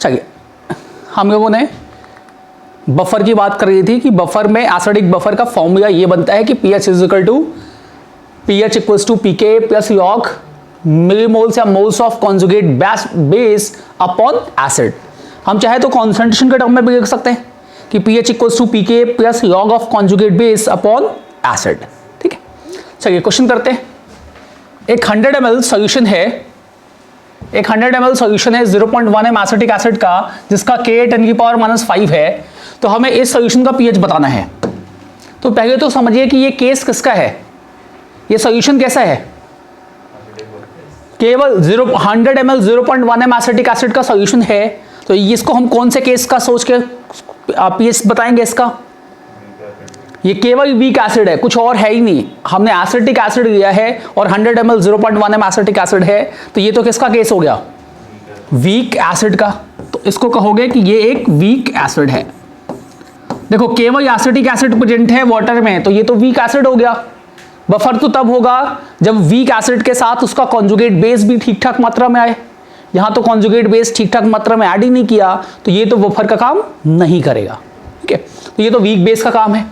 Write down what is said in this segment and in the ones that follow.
चलिए, हम लोगों ने बफर की बात कर रही थी कि बफर में एसिडिक बफर का फॉर्मूला ये बनता है कि pH equals to pK plus log millimoles या moles of conjugate base upon acid. हम चाहे तो कॉन्सेंट्रेशन के टर्म में भी लिख सकते हैं कि pH equals to pK plus log of conjugate base upon acid. ठीक है, चलिए क्वेश्चन करते हैं। एक 100 ml सॉल्यूशन है, एक 100 ml सॉल्यूशन है 0.1 m एसिटिक एसिड का, जिसका Ka 10⁻⁻5 है। तो हमें इस सॉल्यूशन का pH बताना है। तो पहले तो समझिए कि ये केस किसका है, ये सॉल्यूशन कैसा है, केवल 100 ml 0.1 m एसिटिक एसिड का सॉल्यूशन है। तो इसको हम कौन से केस का सोच के pH बताएंगे इसका, ये केवल वीक एसिड है, कुछ और है ही नहीं। हमने एसिटिक एसिड लिया है और 100 ml 0.1 m एसिटिक एसिड है, तो ये तो किसका केस हो गया, वीक एसिड का। तो इसको कहोगे कि ये एक वीक एसिड है। देखो केवल एसिटिक एसिड प्रेजेंट है वाटर में, तो ये तो वीक एसिड हो गया। बफर तो तब होगा जब वीक एसिड के साथ उसका कॉन्जुगेट बेस भी ठीक ठाक मात्रा में आए। यहां तो कॉन्जुगेट बेस ठीक ठाक मात्रा में ऐड ही नहीं किया, तो ये तो बफर का काम नहीं करेगा। ठीक है, तो ये तो वीक बेस का काम है।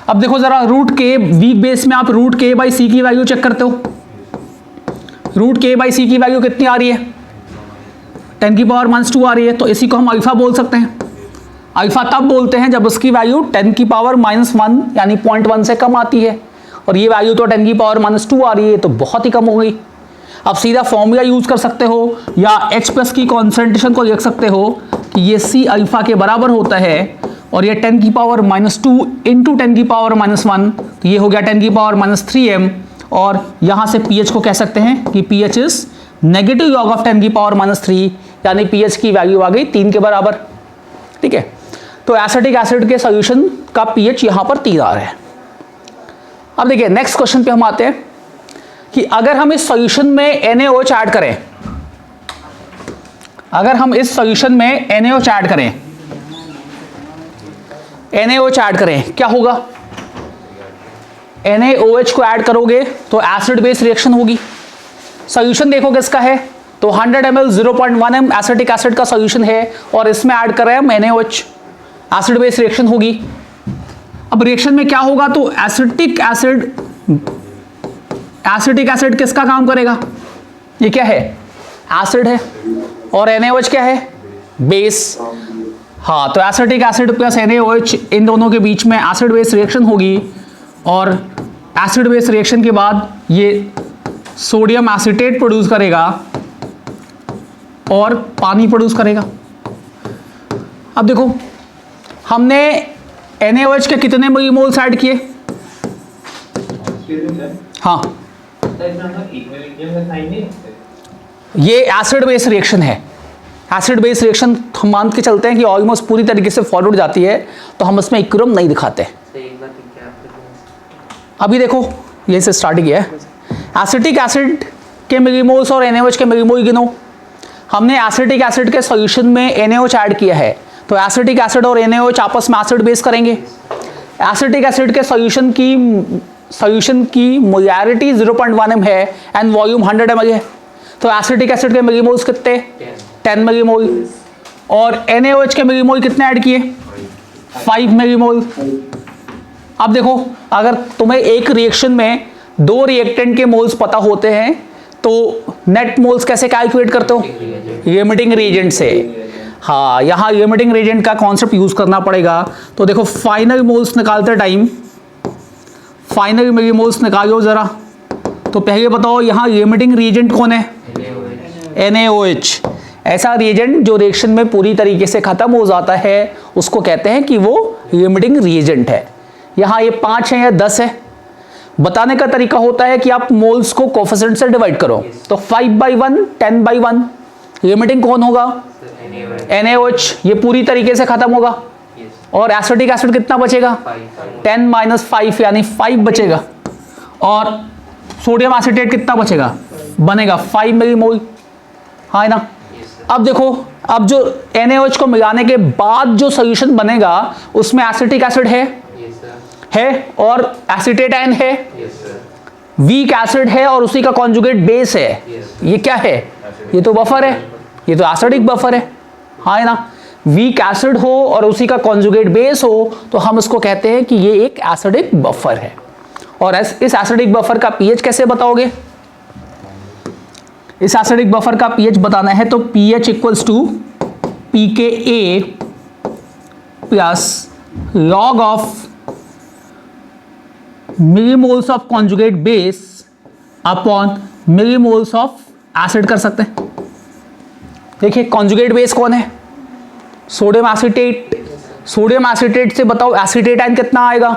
अब देखो जरा रूट के वीक बेस में आप रूट के बाई सी की वैल्यू चेक करते हो। रूट के बाई सी की वैल्यू कितनी आ रही है, 10⁻⁻2 आ रही है। तो इसी को हम अल्फा बोल सकते हैं। अल्फा तब बोलते हैं जब उसकी वैल्यू 10⁻⁻1 यानी 0.1 से कम आती है, और ये वैल्यू तो 10⁻2 आ रही है, तो बहुत ही कम हो गई। अब सीधा फॉर्मूला यूज कर सकते हो या H+ की कॉन्सेंट्रेशन को लिख सकते हो कि ये C अल्फा के बराबर होता है, और ये 10⁻2 इंटू 10⁻1, तो ये हो गया 10⁻3m। और यहाँ से pH को कह सकते हैं कि pH is negative log of 10⁻3, यानी pH की वैल्यू आ गई 3 के बराबर। ठीक है, तो एसिटिक एसिड के सॉल्यूशन का pH यहाँ पर 3 आ रहा है। अब देखिए नेक्स्ट क्वेश्चन पे हम आते हैं कि अगर हम इस सॉल्यूशन में NaOH ऐड करें, अगर हम इस सॉल्यूशन में NaOH ऐड करें, NaOH ऐड करें क्या होगा, NaOH को ऐड करोगे तो एसिड बेस रिएक्शन होगी। सॉल्यूशन देखो किसका है, तो 100 ml 0.1 m एसिटिक एसिड का सॉल्यूशन है, और इसमें ऐड कर रहे हैं हम NaOH, एसिड बेस रिएक्शन होगी। अब रिएक्शन में क्या होगा, तो एसिटिक एसिड किसका काम करेगा, ये क्या है, एसिड है, और NaOH क्या है, बेस। हाँ, तो एसिटिक एसिड प्लस NaOH इन दोनों के बीच में एसिड बेस रिएक्शन होगी, और एसिड बेस रिएक्शन के बाद ये सोडियम एसीटेट प्रोड्यूस करेगा और पानी प्रोड्यूस करेगा। अब देखो हमने NaOH के कितने मिलीमोल्स ऐड किए, हाँ ये एसिड बेस रिएक्शन है। एसिड बेस रिएक्शन हम मान के चलते हैं कि ऑलमोस्ट पूरी तरीके से फॉरवर्ड जाती है, तो हम इसमें इक्विलिब्रियम नहीं दिखाते। अभी देखो यही से स्टार्ट किया है। एसिटिक एसिड के मिलीमोल्स और NaOH के मिलीमोल गिनो। हमने एसिटिक एसिड के सॉल्यूशन में NaOH ऐड किया है, तो एसिटिक एसिड और NaOH आपस में एसिड बेस करेंगे। एसिटिक एसिड के सॉल्यूशन की मोलैरिटी 0.1 m है एंड वॉल्यूम 100 ml है, तो एसिटिक एसिड के मिलीमोल्स कितने, 10 मिलीमोल, और NaOH के मिलीमोल कितने ऐड किए, 5 मिलीमोल। अब देखो अगर तुम्हें एक रिएक्शन में 2 रिएक्टेंट के मोल्स पता होते हैं, तो नेट मोल्स कैसे कैलकुलेट करते हो, लिमिटिंग रिएजेंट से। हाँ, यहाँ लिमिटिंग रिएजेंट का कॉन्सेप्ट यूज करना पड़ेगा। तो देखो फाइनल मोल्स निकालते टाइम फाइनल मिलीमोल्स निकालो जरा। तो पहले बताओ यहाँ लिमिटिंग रिएजेंट कौन है, NaOH। ऐसा रिएजेंट जो रिएक्शन में पूरी तरीके से खत्म हो जाता है उसको कहते हैं कि वो लिमिटिंग रिएजेंट है। यहाँ ये 5 है या 10 है। बताने का तरीका होता है कि आप मोल्स को कोफिशिएंट से डिवाइड करो, तो 5/1 10/1। लिमिटिंग कौन होगा, NaOH, ये पूरी तरीके से खत्म होगा। और एसिटिक एसिड कितना बचेगा, 10 - 5 यानी 5 बचेगा। और सोडियम एसीटेट कितना बचेगा, बनेगा 5 मिलीमोल, हाँ ना। अब देखो अब जो NaOH को मिलाने के बाद जो सॉल्यूशन बनेगा उसमें एसिटिक एसिड है और एसीटेट आयन है, वीक एसिड है और उसी का कॉन्जुगेट बेस है। ये क्या है, ये तो बफर है, ये तो एसिडिक बफर है। हाँ है ना, वीक एसिड हो और उसी का कॉन्जुगेट बेस हो तो हम इसको कहते हैं कि ये एक एसिडिक बफर है। और इस एसिडिक बफर का पीएच कैसे बताओगे? इस एसिडिक बफर का पीएच बताना है तो pH equals to pKa plus log of millimoles of conjugate base upon millimoles of acid कर सकते हैं। देखिए कॉन्जुगेट बेस कौन है? Sodium acetate. सोडियम एसीटेट से बताओ एसीटेट आयन कितना आएगा?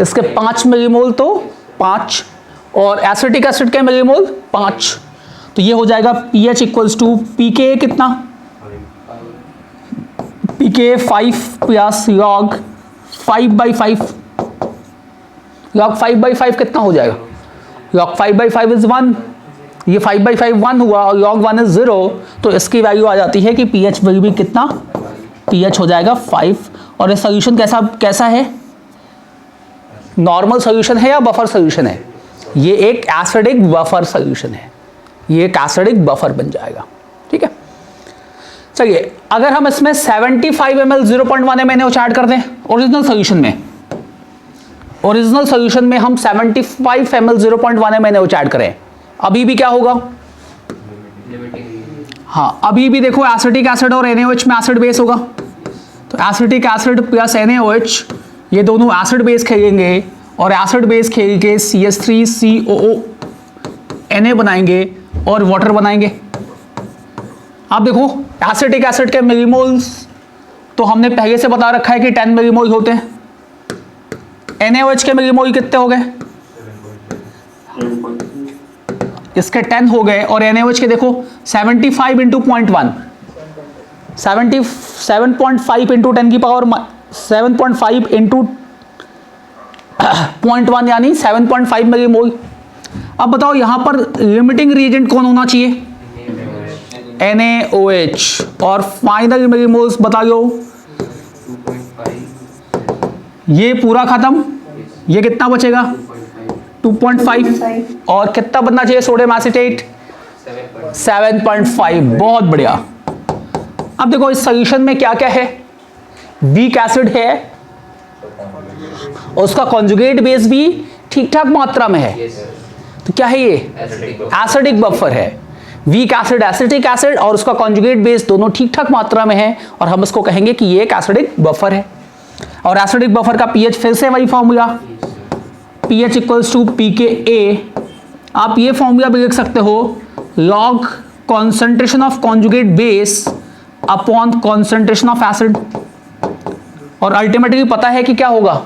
इसके 5 मिलीमोल तो 5, और एसिटिक एसिड के मिलीमोल 5, तो ये हो जाएगा pH इक्वल्स टू pKa कितना? pKa 5 plus log 5/5। log 5/5 कितना हो जाएगा? log 5/5 इज 1, ये 5/5 1 हुआ और log 1 इज 0, तो इसकी वैल्यू आ जाती है कि pH विल भी कितना? pH हो जाएगा 5। और ये सोल्यूशन कैसा है? नॉर्मल सोल्यूशन है या बफर सोल्यूशन है? ये एक एसिडिक बफर सोल्यूशन है, ये एक एसिडिक बफर बन जाएगा। ठीक है, चलिए अगर हम इसमें 75 ml 0.1 mNaOH ऐड कर दें ओरिजिनल सोल्यूशन में, ओरिजिनल सोल्यूशन में हम 75 ml 0.1 mNaOH ऐड करें, अभी भी क्या होगा? हाँ, अभी भी देखो एसिटिक एसिड और NaOH में एसिड बेस होगा, तो एसिटिक एसिड प्लस NaOH ये दोनों एसिड बेस खेलेंगे और एसिड बेस खेल के CH3COO Na बनाएंगे और वाटर बनाएंगे। अब देखो एसिटिक एसिड के मिलीमोल्स तो हमने पहले से बता रखा है कि 10 मिलीमोल होते हैं। NaOH के मिलीमोल कितने हो गए? इसके 10 हो गए, और NaOH के देखो 75 इंटू 0.1, 7.5 इंटू 10 की पावर 7.5 इंटू 0.1 यानी 7.5 मिलीमोल। अब बताओ यहां पर लिमिटिंग रिएजेंट कौन होना चाहिए? NaOH। और फाइनल मिलीमोल्स बताओ, ये पूरा खत्म, ये कितना बचेगा? 2.5, और कितना बनना चाहिए सोडियम एसीटेट? 7.5। बहुत बढ़िया। अब देखो इस सोल्यूशन में क्या क्या है? वीक एसिड है और उसका कॉन्जुगेट बेस भी ठीक ठाक मात्रा में है, तो क्या है ये? एसिडिक बफर है। वीक एसिड, एसिटिक एसिड और उसका कॉन्जुगेट बेस दोनों ठीक ठाक मात्रा में है, और हम इसको कहेंगे कि ये एक एसिडिक बफर है। और एसिडिक बफर का पीएच फिर से वही formula, pH equals to pKa। आप ये फॉर्मूला भी लिख सकते हो, log concentration of conjugate base upon concentration of acid. और अल्टीमेटली पता है कि क्या होगा?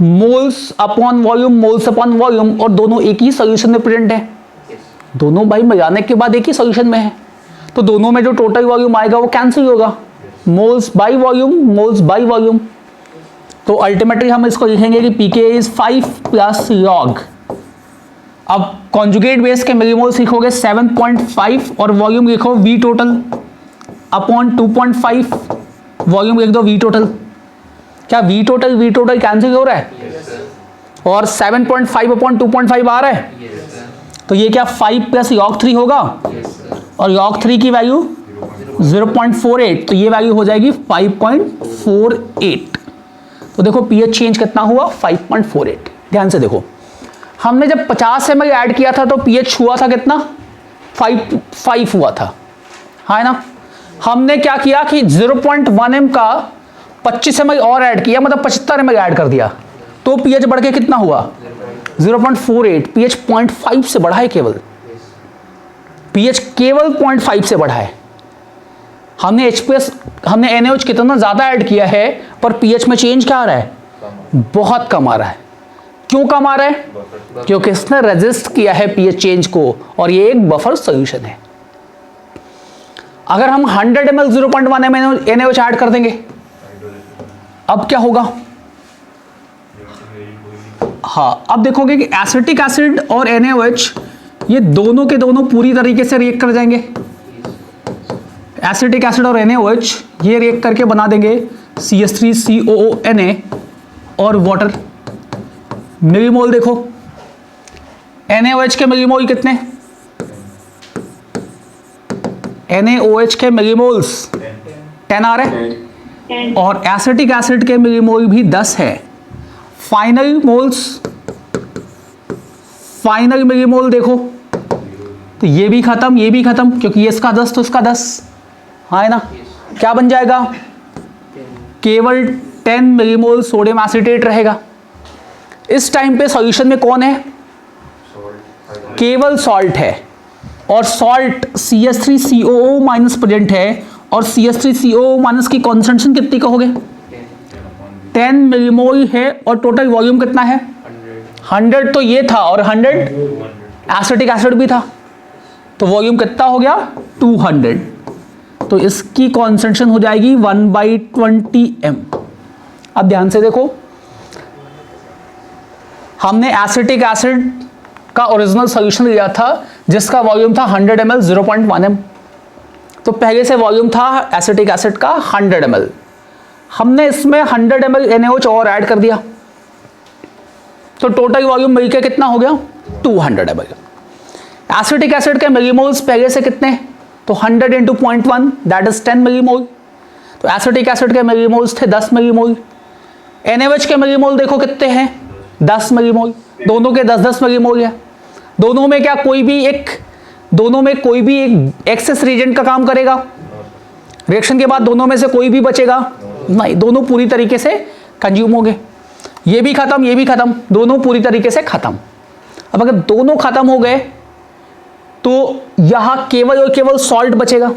Moles upon volume, moles upon volume, और दोनों एक ही सोल्यूशन में प्रेजेंट है। दोनों भाई मिलाने के बाद एक ही सोल्यूशन में है, तो दोनों में जो टोटल वॉल्यूम आएगा वो कैंसिल होगा, moles by volume, moles by volume. तो अल्टीमेटली हम इसको लिखेंगे कि pKa इज 5 प्लस log। अब कॉन्जुगेट बेस के मिलीमोल्स लिखोगे 7.5 और वॉल्यूम लिखो V टोटल अपॉन 2.5, वॉल्यूम लिख दो V टोटल। क्या V टोटल कैंसिल हो रहा है? और 7.5 अपॉन 2.5 आ रहा है, तो ये क्या 5 प्लस log 3 होगा, और log 3 की वैल्यू 0.48, तो ये वैल्यू हो जाएगी 5.48। तो देखो pH चेंज कितना हुआ? 5.48। ध्यान से देखो, हमने जब 50 ml ऐड किया था तो pH हुआ था कितना? 5 हुआ था, है ना। हमने क्या किया कि 0.1 m का 25 ml और ऐड किया, मतलब 75 ml ऐड कर दिया, तो pH बढ़ के कितना हुआ? 0.48। pH 0.5 से बढ़ा है, केवल pH केवल 0.5 से बढ़ा है। हमने हमने NaOH कितना ज्यादा ऐड किया है, पर pH में चेंज क्या आ रहा है? बहुत कम आ रहा है। क्यों कम आ रहा है? क्योंकि इसने रेजिस्ट किया है pH चेंज को, और ये एक बफर सॉल्यूशन है। अगर हम 100 ml 0.1 NaOH ऐड कर देंगे, अब क्या होगा? हाँ, अब देखोगे कि एसिटिक एसिड और NaOH ये दोनों के दोनों पूरी तरीके से रिएक्ट कर जाएंगे। एसिटिक एसिड और NaOH ये रिएक्ट करके बना देंगे CH3COO Na और वाटर। मिलीमोल देखो, NaOH के मिलीमोल कितने? NaOH के मिलीमोल्स 10 आ रहे हैं और एसिटिक एसिड के मिलीमोल भी 10 है। फाइनल मिलीमोल देखो तो ये भी खत्म, ये भी खत्म, क्योंकि ये इसका 10 तो इसका 10, हाँ है ना। क्या बन जाएगा? केवल 10 मिलीमोल सोडियम एसीटेट रहेगा। इस टाइम पे सॉल्यूशन में कौन है? केवल सॉल्ट है, और सॉल्ट CH3COO माइनस प्रेजेंट है, और CH3COO माइनस की कॉन्सेंट्रेशन कितनी का हो गया? 10 मिलीमोल है, और टोटल वॉल्यूम कितना है? 100 तो ये था, और 100 एसिटिक एसिड भी था, तो वॉल्यूम कितना हो गया? 200। तो इसकी कॉन्सेंट्रेशन हो जाएगी 1/20 m। अब ध्यान से देखो, हमने एसिटिक एसिड का ओरिजिनल सॉल्यूशन लिया था जिसका वॉल्यूम था 100 ml 0.1 m। तो पहले से वॉल्यूम था एसिटिक एसिड का 100 ml, हमने इसमें 100 ml NaOH और ऐड कर दिया, तो टोटल वॉल्यूम मिलकर कितना हो गया? 200 ml। एसिटिक एसिड के मिलीमोल्स पहले से कितने? तो 100 × 0.1 दैट इज 10 मिलीमोल। तो एसिटिक एसिड के मिलीमोल्स थे 10 मिलीमोल। NaOH के मिलीमोल देखो कितने हैं? 10 मिलीमोल। दोनों के 10-10 मिलीमोल है। दोनों में क्या कोई भी एक एक्सेस रिएजेंट का काम करेगा? रिएक्शन के बाद दोनों में से कोई भी बचेगा? नहीं, दोनों पूरी तरीके से कंज्यूम हो गए। ये भी खत्म, ये भी खत्म, दोनों पूरी तरीके से खत्म। अब अगर दोनों खत्म हो गए तो यहां केवल और केवल सॉल्ट बचेगा,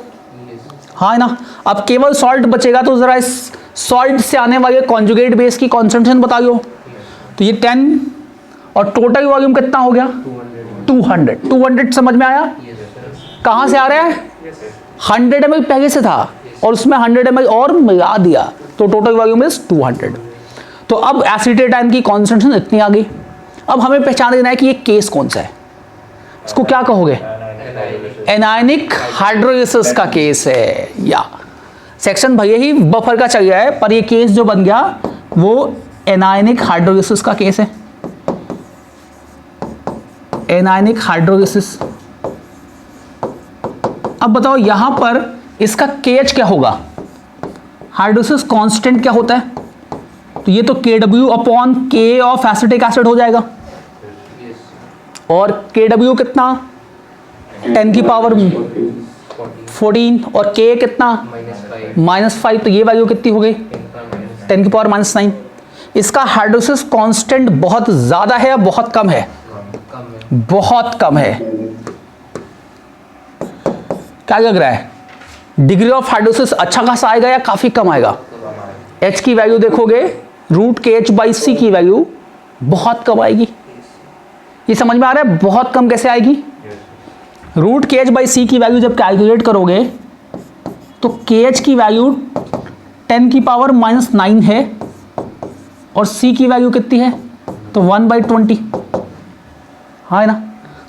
हाँ ना। अब केवल सॉल्ट बचेगा तो जरा इस सॉल्ट से आने वाले कॉन्जुगेट बेस की कॉन्सेंट्रेशन बताइयो। तो ये 10 और टोटल वॉल्यूम कितना हो गया? 200 समझ में आया? कहां से आ रहा है? 100 ml पहले से था और उसमें 100 ml और मिला दिया, तो टोटल वॉल्यूम इज 200। तो अब एसीटेट आयन की कॉन्सेंट्रेशन इतनी आ गई। अब हमें पहचान देना है कि ये केस कौन सा है। इसको क्या कहोगे? एनायनिक हाइड्रोलिसिस का केस है। या सेक्शन भले ही बफर का चल गया है, पर ये केस जो बन गया वो एनायनिक हाइड्रोलिसिस का केस है। Anionic hydrolysis. अब बताओ यहां पर इसका KH क्या होगा? हाइड्रोलिसिस कांस्टेंट क्या होता है? तो ये तो KW/K ऑफ एसिटिक एसिड हो जाएगा, और KW कितना? 10 की पावर 14, और K कितना? -5। तो ये वैल्यू कितनी हो गई? 10 की पावर -9। इसका हाइड्रोलिसिस कांस्टेंट बहुत ज्यादा है या बहुत कम है? बहुत कम है। क्या लग रहा है? डिग्री ऑफ हाइड्रोलिसिस अच्छा खासा आएगा या काफी कम आएगा? H की वैल्यू देखोगे, √KH/C की वैल्यू बहुत कम आएगी। ये समझ में आ रहा है बहुत कम कैसे आएगी? √KH/C की वैल्यू जब कैलकुलेट करोगे तो KH की वैल्यू 10 की पावर -9 है, और C की वैल्यू कितनी है? तो 1/20, हाँ है ना।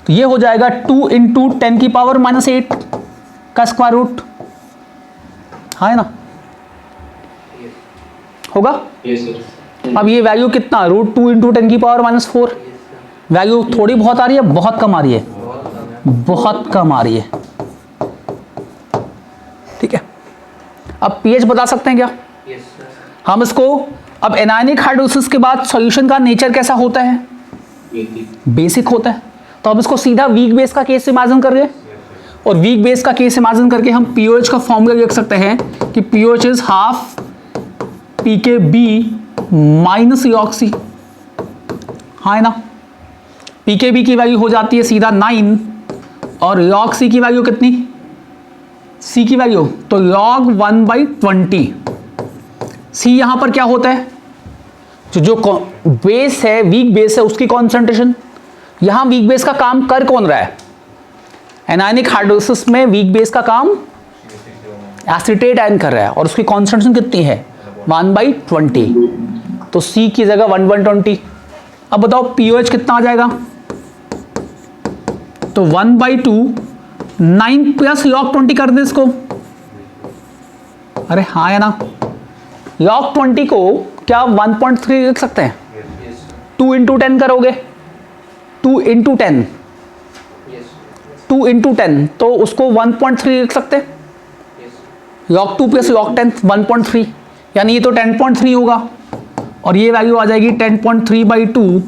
तो ये हो जाएगा 2 × 10 की पावर -8 का स्क्वायर रूट, हाँ है ना। होगा? अब ये वैल्यू कितना? √2 × 10 की पावर -4। वैल्यू थोड़ी बहुत आ रही है, बहुत कम आ रही है? बहुत कम आ रही है। ठीक है। अब pH बता सकते हैं क्या? हम इसको, अब एनायनिक हाइड्रोलिसिस के बाद सॉल्यूशन का नेचर कैसा होता है? बेसिक होता है। तो हम इसको सीधा वीक बेस का केस इमेजिन कर रहे हैं, और वीक बेस का केस इमेजिन करके हम POH का फॉर्मूला लिख सकते हैं कि POH is half pKb minus EOC, हाँ है ना। pKb की वैल्यू हो जाती है सीधा 9, और log-C की वैल्यू कितनी? C की वैल्यू तो log 1/20। C यहां पर क्या होता है? जो बेस है, वीक बेस है, उसकी कॉन्सेंट्रेशन। यहां वीक बेस का काम कर कौन रहा है? एनायनिक हाइड्रोलिसिस में वीक बेस का काम एसीटेट आयन कर रहा है, और उसकी कॉन्सेंट्रेशन कितनी है? 1/20। तो C की जगह 1/20। अब बताओ POH कितना आ जाएगा? तो 1/2 9 प्लस log-20 कर दे इसको। अरे हाँ है ना। log-20 को क्या 1.3 लिख सकते हैं? 2 × 10 करोगे, 2 × 10, 2 × 10, तो उसको 1.3 लिख सकते हैं। log 2 प्लस log 10 1.3, यानी ये तो 10.3 होगा और ये वैल्यू आ जाएगी 10.3/2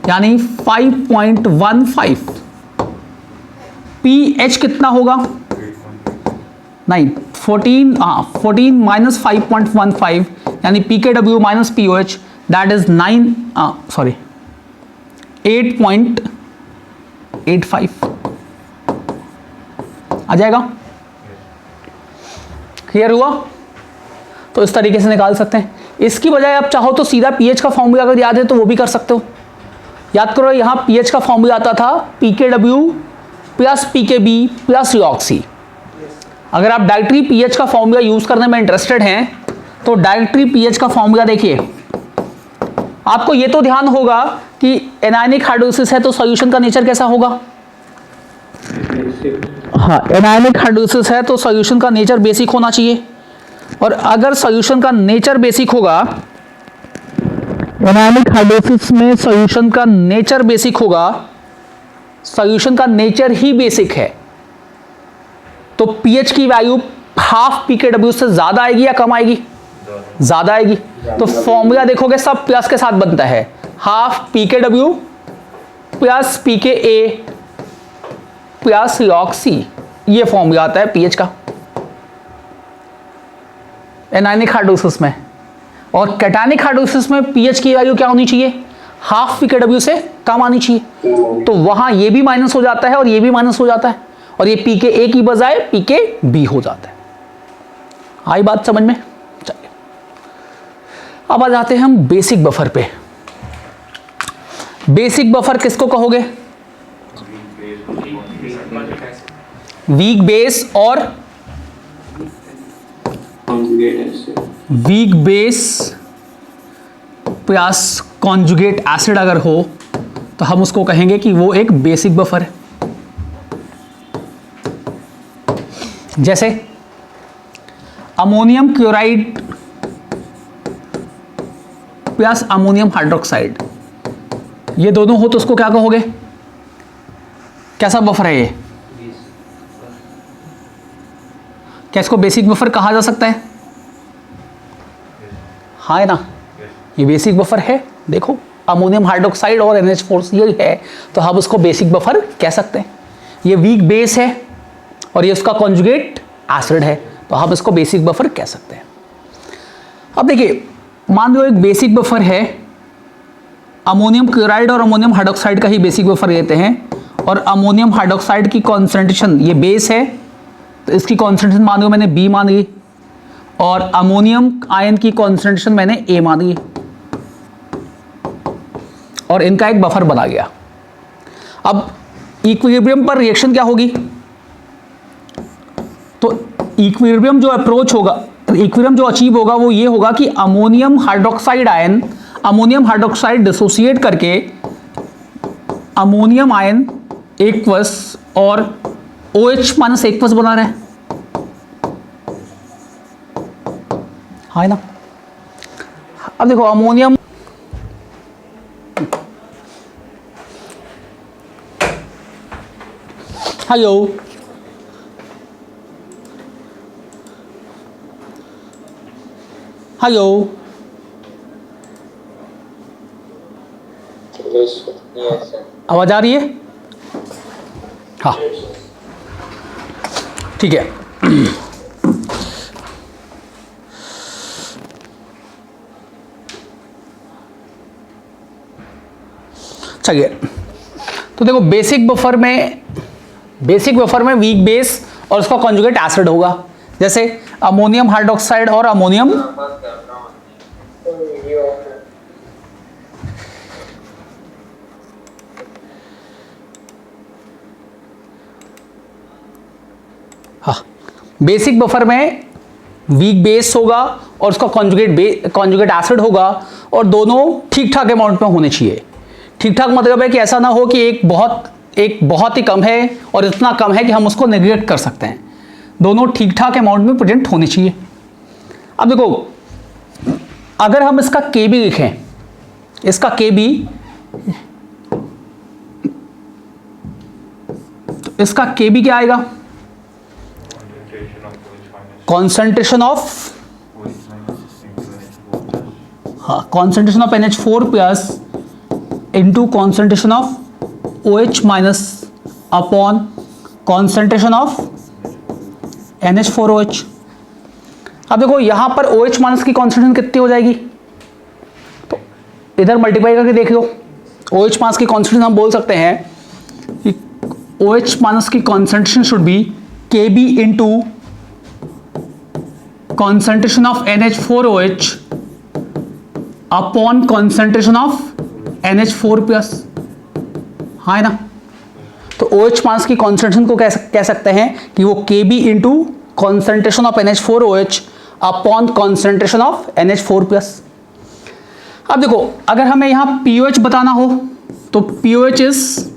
यानी 5.15। pH कितना होगा? नहीं 14 माइनस 5.15 यानी pKw minus pOH that is 8.85 आ जाएगा। क्लियर हुआ? तो इस तरीके से निकाल सकते हैं। इसकी बजाय आप चाहो तो सीधा pH का फॉर्मूला अगर याद है तो वो भी कर सकते हो। याद करो यहां pH का फॉर्मूला आता था pKw plus pKb plus log C। अगर आप डायरेक्टली pH का फॉर्मूला यूज करने में इंटरेस्टेड हैं तो डायरेक्टली pH का फॉर्मूला देखिए। आपको ये तो ध्यान होगा कि एनायनिक हाइड्रोलिसिस है तो सॉल्यूशन का नेचर कैसा होगा? हाँ, एनायनिक हाइड्रोलिसिस है तो सॉल्यूशन का नेचर बेसिक होना चाहिए। और अगर सॉल्यूशन का नेचर बेसिक होगा, एनायनिक हाइड्रोलिसिस में सॉल्यूशन का नेचर बेसिक होगा, सॉल्यूशन का नेचर ही बेसिक है, तो pH की वैल्यू हाफ pKw से ज्यादा आएगी या कम आएगी? ज्यादा आएगी। तो फॉर्मूला देखोगे सब प्लस के साथ बनता है, half pKw plus pKa plus log C, ये फॉर्मूला आता है pH का एनायनिक हाइड्रोलिसिस में। और कैटायनिक हाइड्रोलिसिस में pH की वैल्यू क्या होनी चाहिए? हाफ pKw से कम आनी चाहिए। तो वहां ये भी माइनस हो जाता है और ये भी माइनस हो जाता है और ये pKa की बजाय pKb हो जाता है। आई बात समझ में? चलिए अब आ जाते हैं हम बेसिक बफर पे। बेसिक बफर किसको कहोगे? वीक बेस और weak base plus conjugate acid अगर हो तो हम उसको कहेंगे कि वो एक बेसिक बफर है। जैसे ammonium chloride plus ammonium hydroxide, ये दोनों हो तो उसको क्या कहोगे? कैसा बफर है ये? क्या इसको बेसिक बफर कहा जा सकता है? हाँ है ना, ये बेसिक बफर है। देखो अमोनियम हाइड्रोक्साइड और NH4 ये है तो हम उसको बेसिक बफर कह सकते हैं। ये वीक बेस है और ये उसका कॉन्जुगेट एसिड है तो हम इसको बेसिक बफर कह सकते हैं। अब देखिए मान लो एक बेसिक बफर है, अमोनियम क्लोराइड और अमोनियम हाइड्रोक्साइड का ही बेसिक बफर लेते हैं और अमोनियम हाइड्रोक्साइड की कॉन्सेंट्रेशन, ये बेस है तो इसकी कॉन्सेंट्रेशन मान लो मैंने B मान ली और अमोनियम आयन की कॉन्सेंट्रेशन मैंने A मान ली और इनका एक बफर बना गया। अब इक्विलिब्रियम पर रिएक्शन क्या होगी? तो इक्विलिब्रियम जो अप्रोच होगा, इक्विलिब्रियम जो अचीव होगा वो ये होगा कि ammonium hydroxide ion, ammonium hydroxide dissociate करके अमोनियम आयन एक्वस और OH माइनस एक्वस बना रहे हैं। हाँ ना। अब देखो अमोनियम हेलो हेलो आवाज आ रही है? हाँ ठीक है। चलिए तो देखो बेसिक बफर में वीक बेस और उसका कॉन्जुगेट एसिड होगा। जैसे अमोनियम हाइड्रोक्साइड और अमोनियम बेसिक बफर में वीक बेस होगा और उसका कॉन्जुगेट एसिड होगा और दोनों ठीक ठाक अमाउंट में होने चाहिए। ठीक ठाक मतलब है कि ऐसा ना हो कि एक बहुत ही कम है और इतना कम है कि हम उसको नेग्लेक्ट कर सकते हैं। दोनों ठीक ठाक अमाउंट में प्रेजेंट होने चाहिए। अब देखो अगर हम इसका Kb लिखें, इसका Kb तो इसका Kb क्या आएगा? Concentration of NH4 plus into concentration of OH minus upon concentration of NH4OH। अब देखो यहां पर OH माइनस की कॉन्सेंट्रेशन कितनी हो जाएगी, तो इधर मल्टीप्लाई करके देख लो। OH माइनस की कॉन्सेंट्रेशन हम बोल सकते हैं कि OH माइनस की concentration should be Kb into concentration of NH4OH upon concentration of NH4 plus, हाँ है ना। तो OH माइनस की कॉन्सेंट्रेशन को कह सकते हैं कि वो Kb into concentration of NH4OH upon concentration of NH4 plus. अब देखो अगर हमें यहां pOH बताना हो तो pOH is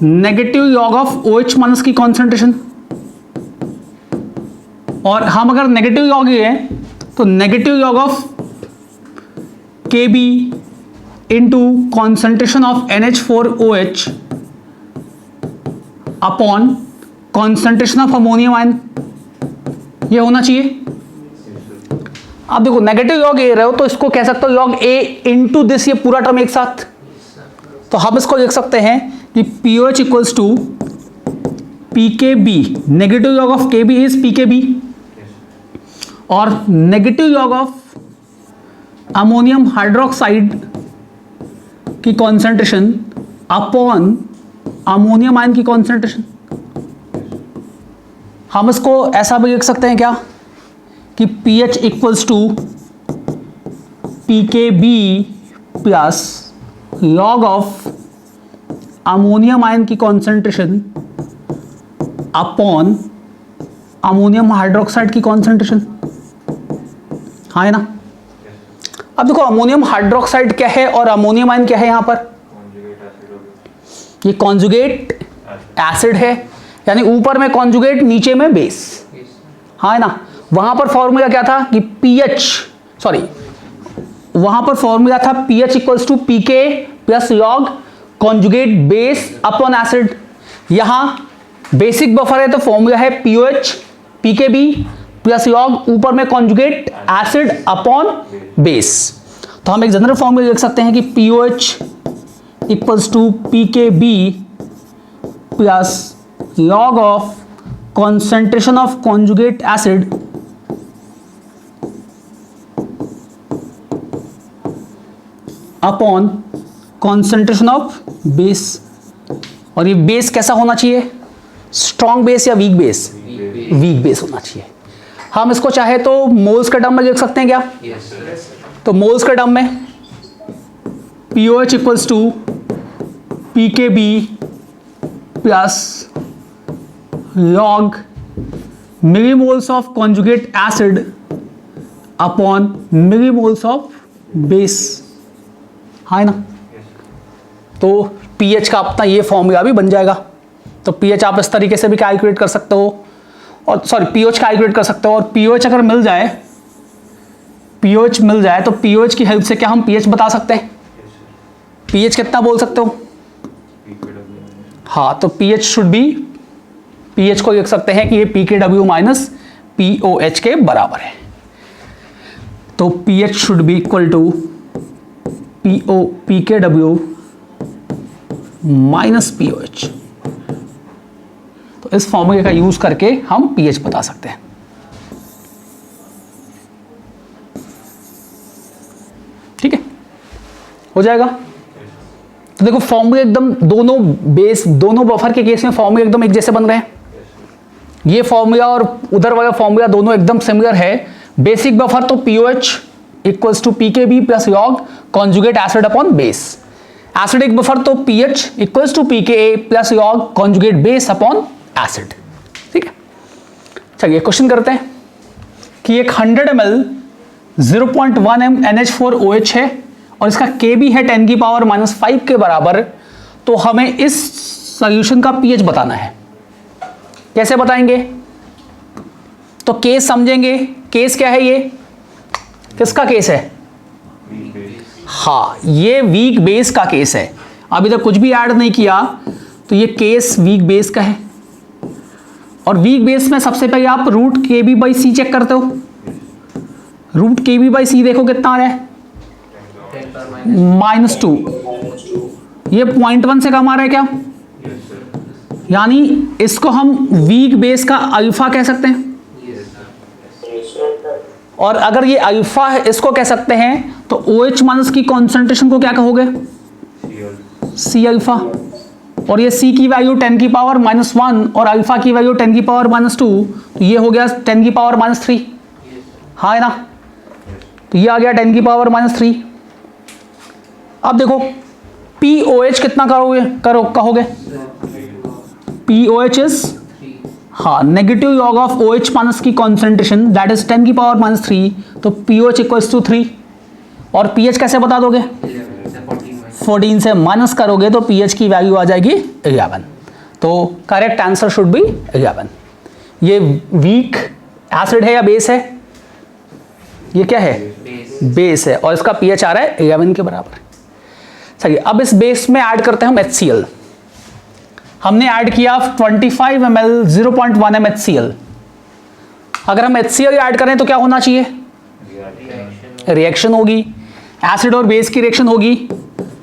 negative log of OH minus की कॉन्सेंट्रेशन, और हम अगर नेगेटिव लॉग लिए तो negative log of Kb into concentration of NH4OH upon concentration of ammonium ion, ये होना चाहिए। अब देखो नेगेटिव लॉग ए रहे हो तो इसको कह सकते हो लॉग ए इंटू दिस, ये पूरा टर्म एक साथ, तो हम इसको लिख सकते हैं कि pOH equals to PKB, negative log of Kb is PKB, और negative log of ammonium hydroxide की कॉन्सेंट्रेशन अपॉन अमोनियम आयन की कॉन्सेंट्रेशन। हम इसको ऐसा भी लिख सकते हैं क्या कि pH equals to PKB plus log of ammonium ion की कॉन्सेंट्रेशन अपॉन अमोनियम हाइड्रोक्साइड की कॉन्सेंट्रेशन, हाँ है ना। अब देखो अमोनियम हाइड्रोक्साइड क्या है और अमोनियम आयन क्या है, यहां पर ये कॉन्जुगेट एसिड है, यानी ऊपर में कॉन्जुगेट नीचे में बेस, हाँ है ना। वहां पर फॉर्मूला क्या था कि वहां पर फॉर्मूला था pH equals to PK plus log conjugate base upon acid. यहां बेसिक बफर है तो फॉर्मूला है pOH PKB प्लस लॉग ऊपर में कॉन्जुगेट एसिड अपॉन बेस। तो हम एक जनरल फॉर्मूला लिख सकते हैं कि pOH equals to PKB plus log of concentration of conjugate acid upon concentration of base। और ये बेस कैसा होना चाहिए, स्ट्रॉन्ग बेस या वीक बेस? वीक बेस होना चाहिए। हम इसको चाहे तो मोल्स के टर्म में लिख सकते हैं क्या? तो मोल्स के टर्म में pOH equals to PKB plus log millimoles of conjugate acid upon millimoles of base, है ना। तो pH का अपना ये फॉर्मूला भी बन जाएगा। तो pH आप इस तरीके से भी कैलकुलेट कर सकते हो, और pOH कैलकुलेट कर सकते हो। और pOH अगर मिल जाए तो pOH की हेल्प से क्या हम pH बता सकते हैं? pH कितना बोल सकते हो? हाँ, तो pH शुड बी, pH को लिख सकते हैं कि ये PKW माइनस POH के बराबर है। तो pH should be equal to PKW minus POH। तो इस फॉर्मूले का यूज करके हम pH बता सकते हैं। ठीक है, हो जाएगा। तो देखो फॉर्मूले एकदम दोनों बफर के केस में फॉर्मूले एकदम एक जैसे बन रहे हैं। ये फॉर्मूला और उधर वाला फॉर्मूला दोनों एकदम सिमिलर है। बेसिक बफर तो pOH equals to PKB plus log conjugate acid upon base. Acidic buffer तो pH equals to PKA plus log conjugate base upon acid. ठीक है, चलिए क्वेश्चन करते हैं कि एक 100 ml 0.1 m NH4OH है और इसका Kb है 10 की पावर -5 के बराबर। तो हमें इस सॉल्यूशन का pH बताना है। कैसे बताएंगे? तो केस समझेंगे। केस क्या है? ये किसका केस है? हाँ, ये वीक बेस का केस है। अभी तक कुछ भी ऐड नहीं किया, तो ये केस वीक बेस का है। और वीक बेस में सबसे पहले आप रूट के बी बाई सी चेक करते हो। रूट के बी बाई सी देखो कितना आ रहा है, -2। ये 0.1 से कम आ रहा है क्या? यानी इसको हम वीक बेस का अल्फा कह सकते हैं। और अगर ये अल्फा है, इसको कह सकते हैं, तो OH माइनस की कॉन्सेंट्रेशन को क्या कहोगे? C alpha. और ये सी की वैल्यू 10 की पावर -1 और अल्फा की वैल्यू 10 की पावर -2, तो ये हो गया 10 की पावर -3। हाँ है ना? तो ये आ गया 10 की पावर -3। अब देखो POH कितना कहोगे? POH इज, हाँ, negative log of OH minus की कॉन्सेंट्रेशन दैट इज 10 की पावर -3, तो POH इक्वल्स टू 3। और pH कैसे बता दोगे? 14 से माइनस करोगे तो pH की वैल्यू आ जाएगी 11। तो करेक्ट आंसर शुड बी 11। ये वीक एसिड है या बेस है? ये क्या है? बेस है, और इसका pH आ रहा है 11 के बराबर। चलिए अब इस बेस में ऐड करते हैं हम HCl। हमने ऐड किया 25 ml 0.1 m HCl। अगर हम HCl ऐड करें तो क्या होना चाहिए? रिएक्शन होगी, एसिड और बेस की रिएक्शन होगी।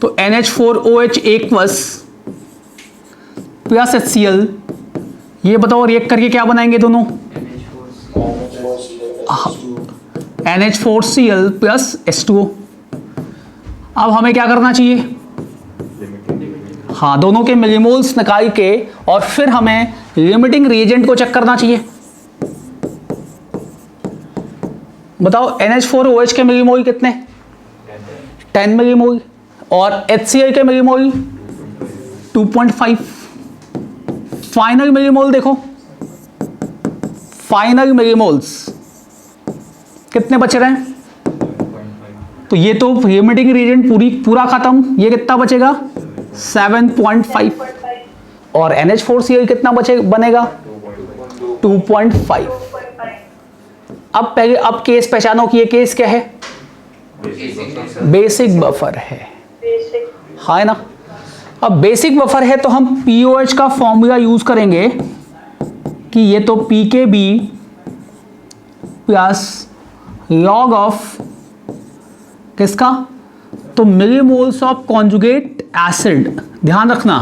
तो NH4OH एक्वस प्लस HCl, ये बताओ रिएक्ट करके क्या बनाएंगे दोनों? NH4Cl plus H2O। अब हमें क्या करना चाहिए? हाँ, दोनों के मिलीमोल्स निकाल के और फिर हमें लिमिटिंग रिएजेंट को चेक करना चाहिए। बताओ NH4OH के मिलीमोल कितने? 10 मिलीमोल। और HCl के मिलीमोल 2.5। फाइनल मिलीमोल देखो, फाइनल मिलीमोल्स कितने बच रहे हैं? तो ये तो लिमिटिंग रिएजेंट पूरा खत्म। ये कितना बचेगा? 7.5। और NH4Cl कितना बनेगा? 2.5। अब केस पहचानो कि ये केस क्या है? बेसिक बफर है, हाँ है ना? अब बेसिक बफर है तो हम POH का फॉर्मूला यूज करेंगे कि ये तो PKB प्लस लॉग ऑफ किसका? तो मिलीमोल्स ऑफ कॉन्जुगेट एसिड। ध्यान रखना,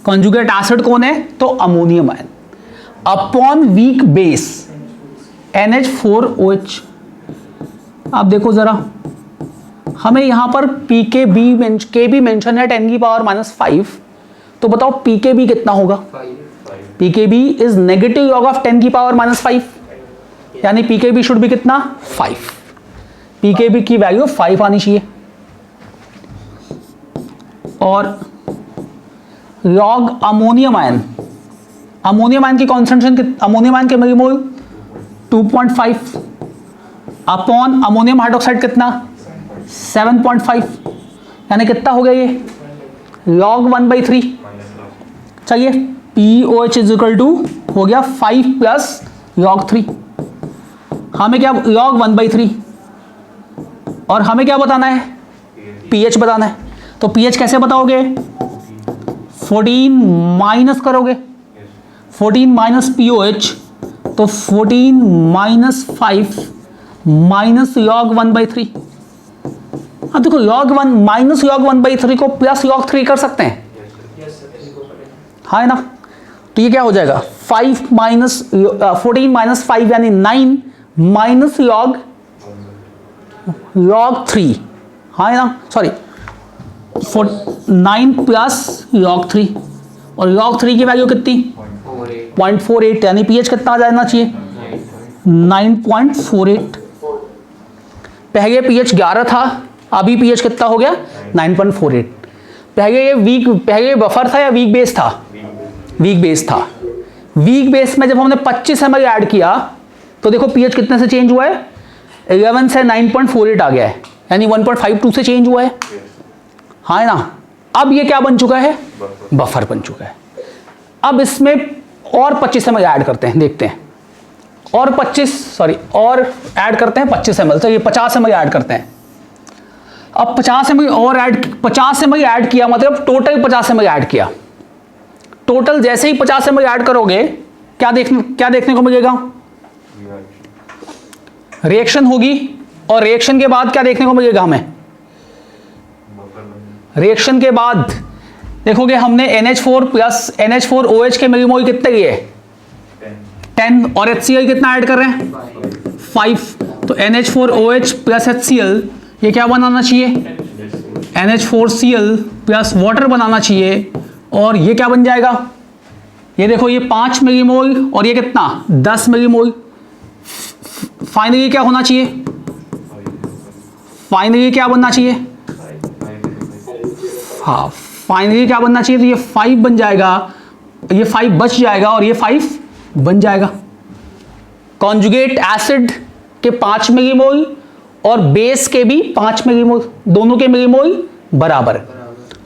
कॉन्जुगेट एसिड कौन है? तो ammonium ion upon weak base NH4OH। आप देखो जरा, हमें यहां पर KB मेंशन है 10 की पावर -5। तो बताओ PKB कितना होगा? PKB is negative log of 10 की पावर -5, यानी PKB शुड भी कितना? 5। PKB की वैल्यू 5 आनी चाहिए। और log ammonium ion, ammonium ion की कॉन्सेंट्रेशन, अमोनियम आयन के मिलीमोल 2.5 अपॉन अमोनियम हाइड्रोक्साइड कितना? 7.5, यानी कितना हो गया ये? log 1/3। चलिए POH इज इक्वल टू हो गया 5 प्लस log 3। हमें क्या? log 1/3। और हमें क्या बताना है? pH बताना है। तो pH कैसे बताओगे? 14 माइनस करोगे, 14 माइनस POH, तो 14 माइनस 5 माइनस log 1/3। अब देखो log 1 माइनस log 1/3 को प्लस log 3 कर सकते हैं, हाँ है ना? तो ये क्या हो जाएगा? 14 माइनस 5 यानी 9 माइनस log 3, हाँ है ना? Sorry, 9 plus log 3। और log 3 की वैल्यू कितनी? 0.48, यानी pH कितना आ जाना चाहिए? 9.48। पहले pH 11 था, अभी pH कितना हो गया? 9.48। पहले बफर था या वीक बेस था? वीक बेस था। वीक बेस में जब हमने 25 ml ऐड किया तो देखो pH कितने से चेंज हुआ है? 11 से 9.48 आ गया है, यानी 1.52 से चेंज हुआ है, हाँ है ना? अब ये क्या बन चुका है? बफर बन चुका है। अब इसमें और 25 ml ऐड करते हैं, देखते हैं। और ऐड करते हैं 25 ml, तो ये 50 ml ऐड करते हैं। अब 50 ml ऐड किया, मतलब टोटल 50 ml ऐड किया। टोटल जैसे ही 50 ml ऐड करोगे क्या देखने को मिलेगा? रिएक्शन होगी, और रिएक्शन के बाद क्या देखने को मिलेगा हमें? रिएक्शन के बाद देखोगे हमने NH4 प्लस NH4OH के मिलीमोल कितने लिए? 10, और HCl कितना ऐड कर रहे हैं? 5। तो NH4OH प्लस HCl ये क्या बनाना चाहिए? NH4Cl प्लस वाटर बनाना चाहिए, और ये क्या बन जाएगा? ये देखो, ये 5 मिलीमोल और ये कितना? 10 मिलीमोल। फाइनली क्या होना चाहिए? फाइनली क्या बनना चाहिए? हाँ, फाइनली क्या बनना चाहिए? तो ये 5 बन जाएगा, ये 5 बच जाएगा और ये 5 बन जाएगा। कॉन्जुगेट एसिड के 5 मिलीमोल और बेस के भी 5 मिलीमोल, दोनों के मिलीमोल बराबर,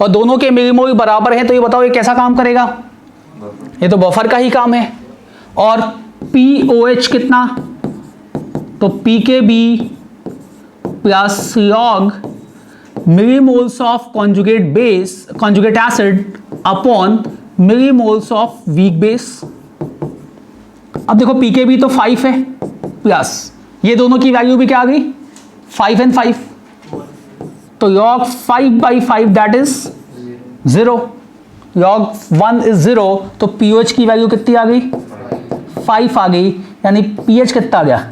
और दोनों के मिलीमोल बराबर है, तो ये बताओ ये कैसा काम करेगा? ये तो बफर का ही काम है। और POH कितना? तो PKB plus log millimoles of conjugate acid upon millimoles of weak base। अब देखो PKB तो 5 है, प्लस ये दोनों की वैल्यू भी क्या आ गई? 5 and 5, तो log 5/5 that is 0, log 1 is 0, तो pOH की वैल्यू कितनी आ गई? 5 आ गई, यानी pH कितना आ गया?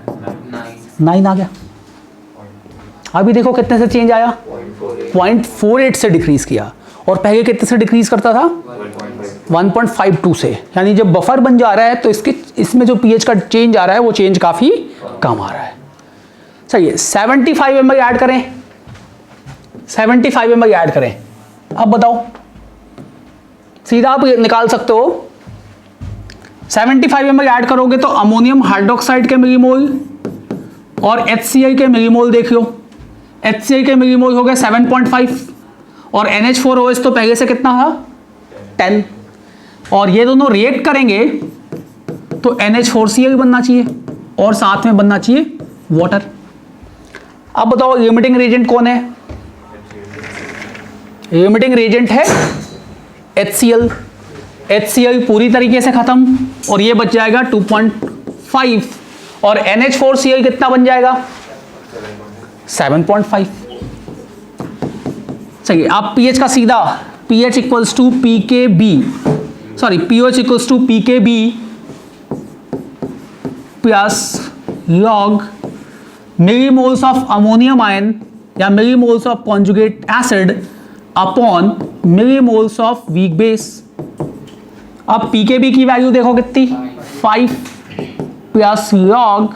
9 आ गया। अभी देखो कितने से चेंज आया? 0.48 से डिक्रीज किया, और पहले कितने से डिक्रीज करता था? 1.52 से। यानी जब बफर बन जा रहा है तो इसमें जो pH का चेंज आ रहा है वो चेंज काफी कम आ रहा है। सही है। 75 ml ऐड करें, 75 ml ऐड करें। अब बताओ, सीधा आप निकाल सकते हो। 75 ml ऐड करोगे तो अमोनियम हाइड्रोक्साइड के मिलीमोल और HCl के मिलीमोल देख लो। HCl के मिलीमोल हो गए 7.5, और NH4OH तो पहले से कितना था? 10, और ये दोनों रिएक्ट करेंगे तो NH4Cl बनना चाहिए, और साथ में बनना चाहिए वाटर। अब बताओ लिमिटिंग रिएजेंट कौन है? लिमिटिंग रिएजेंट है HCl। HCl पूरी तरीके से खत्म, और ये बच जाएगा 2.5, और NH4Cl कितना बन जाएगा? 7.5। सही है। आप pH का सीधा pH equals to PKB, sorry pOH equals to PKB plus log millimoles of ammonium ion या millimoles of conjugate acid upon millimoles of weak base. अब PKB की वैल्यू देखो कितनी? 5 प्लस log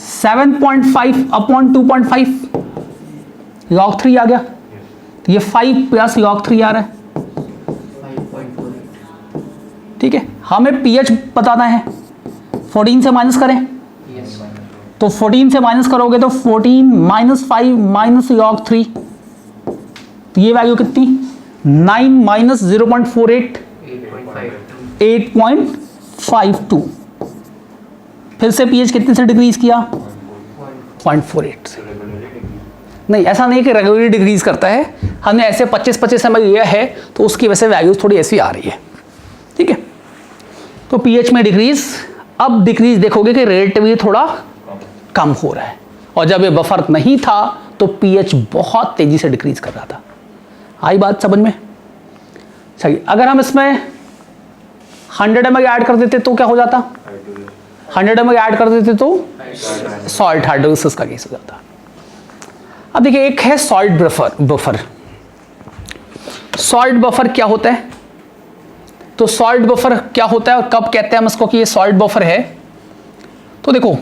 7.5 अपॉन 2.5, log 3 आ गया। तो ये 5 प्लस log 3 आ रहा है। ठीक है, हमें pH बताना है। 14 से माइनस करें, तो 14 से माइनस करोगे तो 14 माइनस 5 माइनस log 3, तो ये वैल्यू कितनी? 9 माइनस 0.48, 8.52। फिर से pH कितने से डिक्रीज किया? 0.48 से। नहीं, ऐसा नहीं कि रेगुलरली डिक्रीज करता है, हमने ऐसे 25 ml लिया है तो उसकी वजह से वैल्यूज थोड़ी ऐसी आ रही है। ठीक है, तो pH में डिक्रीज। अब डिक्रीज देखोगे कि रिलेटिवली थोड़ा कम हो रहा है, और जब ये बफर नहीं था तो pH बहुत तेजी से डिक्रीज कर रहा था। आई बात समझ में? सही। अगर हम इसमें 100 ml ऐड कर देते तो क्या हो जाता? 100 ml ऐड कर देते तो सॉल्ट हाइड्रोलिसिस का केस हो जाता। अब देखिए, एक है सॉल्ट बफर। सॉल्ट बफर क्या होता है? तो सॉल्ट बफर क्या होता है और कब कहते हैं हम इसको कि ये सॉल्ट बफर है? तो देखो,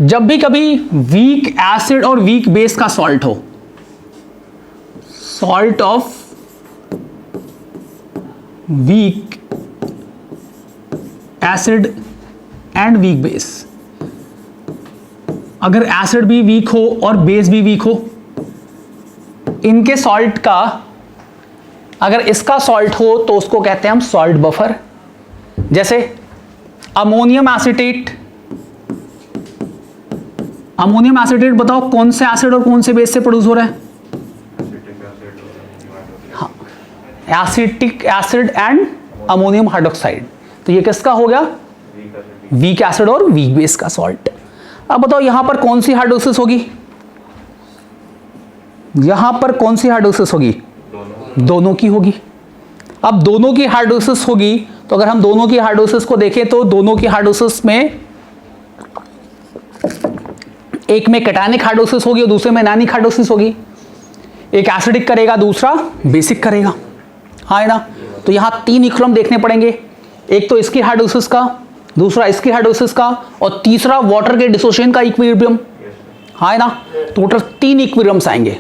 जब भी कभी वीक एसिड और वीक बेस का सॉल्ट हो, salt of weak acid and weak base, अगर एसिड भी वीक हो और बेस भी वीक हो, इनके सॉल्ट का, अगर इसका सॉल्ट हो तो उसको कहते हैं हम सॉल्ट बफर। जैसे अमोनियम एसिटेट, अमोनियम एसिटेट बताओ कौन से एसिड और कौन से बेस से प्रोड्यूस हो रहा है? हाँ, acetic acid and ammonium hydroxide. तो ये किसका हो गया, वीक एसिड और वीक बेस का सॉल्ट। अब बताओ यहां पर कौन सी हाइड्रोलिसिस होगी, यहां पर कौन सी हाइड्रोलिसिस होगी, दोनों की होगी। अब दोनों की हाइड्रोलिसिस होगी तो अगर हम दोनों की हाइड्रोलिसिस को देखें तो दोनों की हाइड्रोलिसिस में एक में कैटायनिक हाइड्रोलिसिस होगी और दूसरे में एनायनिक हाइड्रोलिसिस होगी। एक एसिडिक करेगा, दूसरा बेसिक करेगा, हाँ है ना। तो यहां 3 इक्विलिब्रियम देखने पड़ेंगे, एक तो इसकी हाइड्रोलिसिस का, दूसरा इसकी हाइड्रोलिसिस का और तीसरा वाटर के डिसोसिएशन का इक्विलिब्रियम, हाँ है ना। टोटल 3 इक्विलिब्रियम्स आएंगे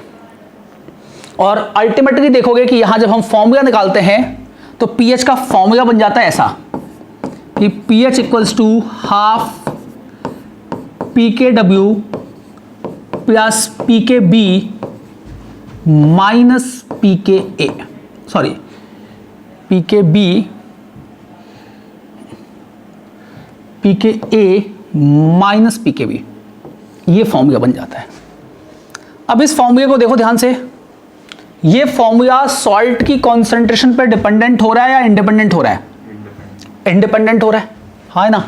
और अल्टीमेटली देखोगे कि यहां जब हम फॉर्मूला निकालते हैं तो पीएच का फॉर्मूला बन जाता है ऐसा कि pH equals to half PKW plus PKB minus PKA, sorry PKB PKA minus PKB, ये फॉर्मूला बन जाता है। अब इस फॉर्मूले को देखो ध्यान से, ये फॉर्मूला सॉल्ट की कॉन्सेंट्रेशन पर डिपेंडेंट हो रहा है या इंडिपेंडेंट हो रहा है, इंडिपेंडेंट हो रहा है, हाँ है ना।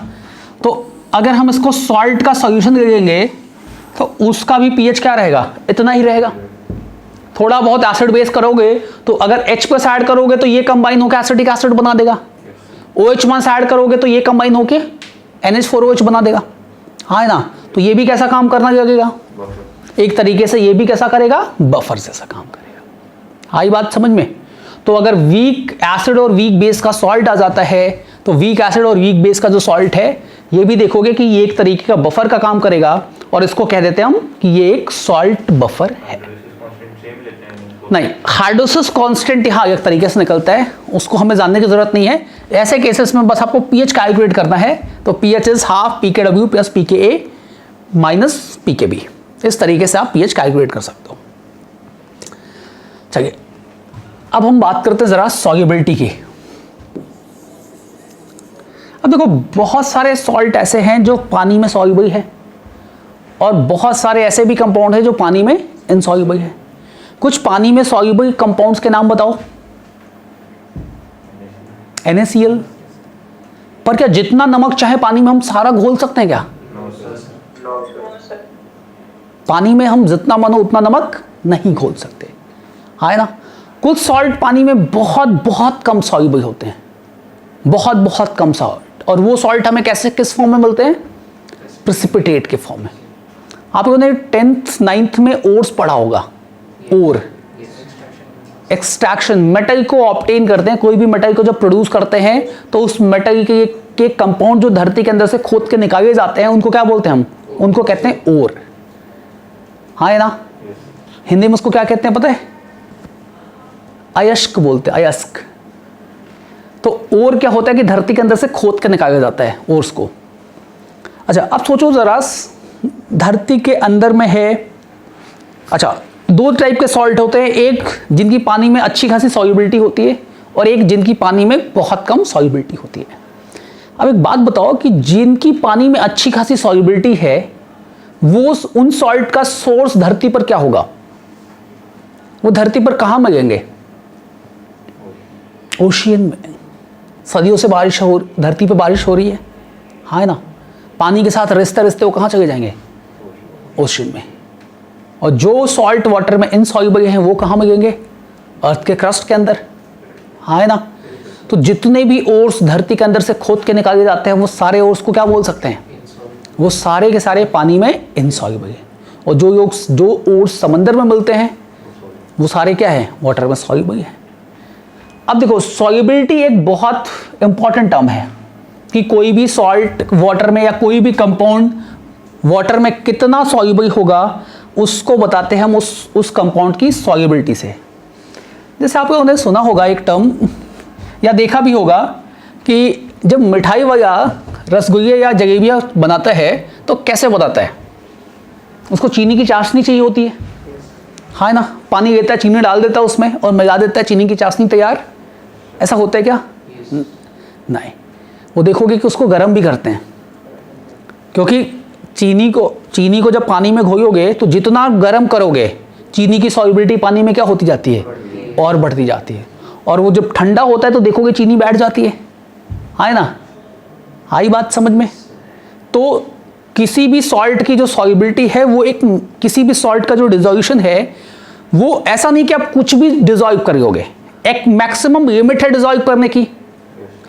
तो अगर हम इसको सॉल्ट का सॉल्यूशन दे देंगे तो उसका भी पीएच क्या रहेगा, इतना ही रहेगा। थोड़ा बहुत एसिड बेस करोगे तो अगर H प्लस ऐड करोगे तो ये कंबाइन होकर एसिटिक एसिड बना देगा, OH- ऐड करोगे तो ये कंबाइन होके NH4OH बना देगा, हाँ है ना। तो ये भी कैसा काम करना लगेगा, एक तरीके से ये भी कैसा करेगा, बफर जैसा काम करेगा। आई बात समझ में। तो अगर वीक एसिड और वीक बेस का सॉल्ट आ जाता है तो वीक एसिड और वीक बेस का जो सॉल्ट है ये भी देखोगे कि ये एक तरीके का बफर का काम करेगा और इसको कह देते हैं हम कि ये एक सॉल्ट बफर है। नहीं, हाइड्रोलिसिस कांस्टेंट यहाँ एक तरीके से निकलता है, उसको हमें जानने की जरूरत नहीं है। ऐसे केसेस में बस आपको पीएच कैलकुलेट करना है, तो pH is half PKW plus PKA minus PKB। इस तरीके से आप पीएच कैलकुलेट कर सकते हो। चलिए अब हम बात करते हैं जरा सॉल्युबिलिटी की। अब देखो बहुत सारे सॉल्ट ऐसे हैं जो पानी में सॉल्युबल है और बहुत सारे ऐसे भी कंपाउंड हैं जो पानी में इनसॉल्युबल है। कुछ पानी में सॉल्युबल कंपाउंड्स के नाम बताओ। NaCl। पर क्या जितना नमक चाहे पानी में हम सारा घोल सकते हैं क्या? पानी में हम जितना मानो उतना नमक नहीं घोल सकते, है ना। कुछ सॉल्ट पानी में बहुत बहुत कम सॉल्युबल होते हैं, बहुत बहुत कम सॉल्ट, और वो सॉल्ट हमें कैसे किस फॉर्म में मिलते हैं? प्रेसिपिटेट के फॉर्म में। आप लोगों ने 10th 9th में ओर्स पढ़ा होगा। ओर एक्सट्रैक्शन, मेटल को ऑब्टेन करते हैं, कोई भी मेटल को जब प्रोड्यूस करते हैं तो उस मेटल के कंपाउंड जो धरती के अंदर से खोद के निकाले जाते हैं उनको क्या बोलते हैं हम? उनको कहते हैं ओर, हाँ है ना। हिंदी में उसको क्या कहते हैं पता है? अयस्क बोलते हैं, अयस्क। तो ओर क्या होता है कि धरती के अंदर से खोद के निकाला जाता है ओर्स को। अच्छा अब सोचो जरा, धरती के अंदर में है, अच्छा 2 टाइप के सॉल्ट होते हैं, एक जिनकी पानी में अच्छी खासी सॉल्युबिलिटी होती है और एक जिनकी पानी में बहुत कम सॉल्युबिलिटी होती है। अब एक बात बताओ कि जिनकी पानी में अच्छी खासी सॉल्युबिलिटी है वो उन सॉल्ट का सोर्स धरती पर क्या होगा? वो धरती पर कहाँ मिलेंगे? ओशियन में। सदियों से बारिश हो, धरती पर बारिश हो रही है, हाँ ना। पानी के साथ रिश्ते रिश्ते वो कहाँ चले जाएंगे? ओशियन में। और जो सॉल्ट वाटर में इनसॉल्युबल हैं वो कहाँ मिलेंगे? अर्थ के क्रस्ट के अंदर, हाँ ना। तो जितने भी ओर्स धरती के अंदर से खोद के निकाले जाते हैं वो सारे ओर्स को क्या बोल सकते हैं? वो सारे के सारे पानी में इनसॉल्युबल है। और जो ओर्स समंदर में मिलते हैं वो सारे क्या है? वाटर में सॉल्युबल है। अब देखो सॉल्युबिलिटी एक बहुत इंपॉर्टेंट टर्म है कि कोई भी सॉल्ट वाटर में या कोई भी कंपाउंड वाटर में कितना सॉल्युबल होगा उसको बताते हैं हम उस कंपाउंड की सॉल्युबिलिटी से। जैसे आप लोगों ने सुना होगा एक टर्म या देखा भी होगा कि जब मिठाई वगैरह रसगुल्ले या जलेबियाँ बनाता है तो कैसे बनाता है? उसको चीनी की चाशनी चाहिए होती है, हाँ ना। पानी लेता है, चीनी डाल देता है उसमें और मिला देता है, चीनी की चाशनी तैयार। ऐसा होता है क्या? नहीं। वो देखोगे कि उसको गर्म भी करते हैं, क्योंकि चीनी को जब पानी में घोलोगे तो जितना गर्म करोगे चीनी की सॉल्युबिलिटी पानी में क्या होती जाती है? और बढ़ती जाती है। और वो जब ठंडा होता है तो देखोगे चीनी बैठ जाती है, हाँ ना। आई बात समझ में? तो किसी भी सॉल्ट की जो सॉल्युबिलिटी है वो एक, किसी भी सॉल्ट का जो डिजोल्यूशन है वो ऐसा नहीं कि आप कुछ भी डिजोल्व करोगे, एक मैक्सिमम लिमिट है डिजोल्व करने की,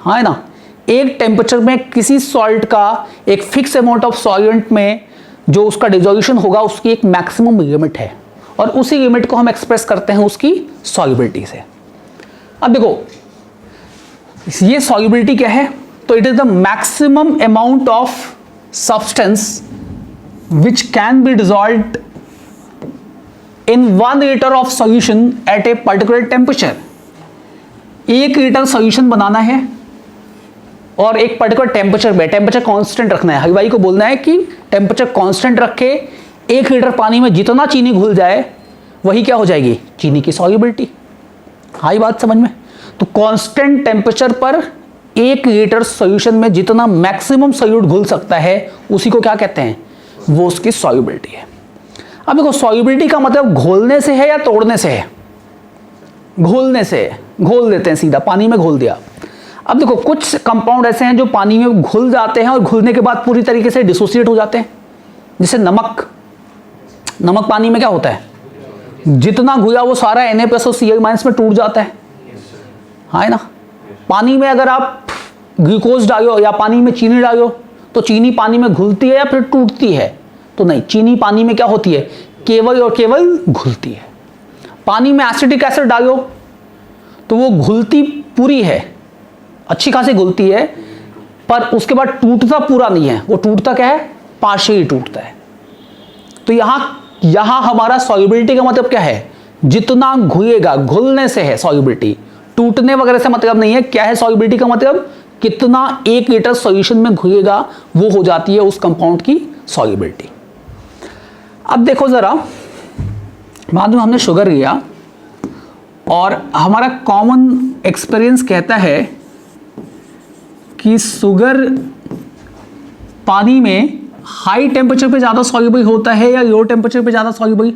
हाँ है ना। एक टेम्परेचर में किसी सॉल्ट का एक फिक्स अमाउंट ऑफ सॉल्वेंट में जो उसका डिजोल्यूशन होगा उसकी एक मैक्सिमम लिमिट है, और उसी लिमिट को हम एक्सप्रेस करते हैं उसकी सॉल्युबिलिटी से। अब देखो ये सॉल्युबिलिटी क्या है, तो it is the maximum amount of substance which can be dissolved in 1 litre of solution at a particular temperature. 1 litre solution बनाना है और एक पर्टिकुलर टेम्परेचर में, टेम्परेचर कांस्टेंट रखना है, हलवाई को बोलना है कि टेम्परेचर कांस्टेंट रख के 1 लीटर पानी में जितना चीनी घुल जाए वही क्या हो जाएगी, चीनी की सॉल्युबिलिटी। आई बात समझ में? तो कांस्टेंट टेम्परेचर पर 1 लीटर सॉल्यूशन में जितना मैक्सिमम सॉल्यूट घुल सकता है उसी को क्या कहते हैं, वो उसकी सॉल्युबिलिटी है। अब देखो सॉल्युबिलिटी का मतलब घोलने से है या तोड़ने से है? घोलने से है, घोल देते हैं, सीधा पानी में घोल दिया। अब देखो कुछ कंपाउंड ऐसे हैं जो पानी में घुल जाते हैं और घुलने के बाद पूरी तरीके से डिसोसिएट हो जाते हैं, जैसे नमक। नमक पानी में क्या होता है, जितना घुला वो सारा Na+Cl- में टूट जाता है, हाँ है ना। पानी में अगर आप ग्लूकोज डालो या पानी में चीनी डालो तो चीनी पानी में घुलती है या फिर टूटती है? तो नहीं, चीनी पानी में क्या होती है, केवल और केवल घुलती है। पानी में एसिटिक एसिड डालो तो वो घुलती पूरी है, अच्छी खासी घुलती है, पर उसके बाद टूटता पूरा नहीं है, वो टूटता क्या है, पार्शियली टूटता है। तो यहां हमारा सॉल्युबिलिटी का मतलब क्या है, जितना घुलेगा, घुलने से है सॉल्युबिलिटी, टूटने वगैरह से मतलब नहीं है। क्या है सॉल्युबिलिटी का मतलब, कितना 1 लीटर सॉल्यूशन में घुलेगा वो हो जाती है उस कंपाउंड की सॉल्युबिलिटी। अब देखो जरा, बाद में हमने शुगर लिया और हमारा कॉमन एक्सपीरियंस कहता है कि शुगर पानी में हाई टेम्परेचर पे ज़्यादा सॉल्युबल होता है या लो टेम्परेचर पे ज़्यादा सॉल्युबल?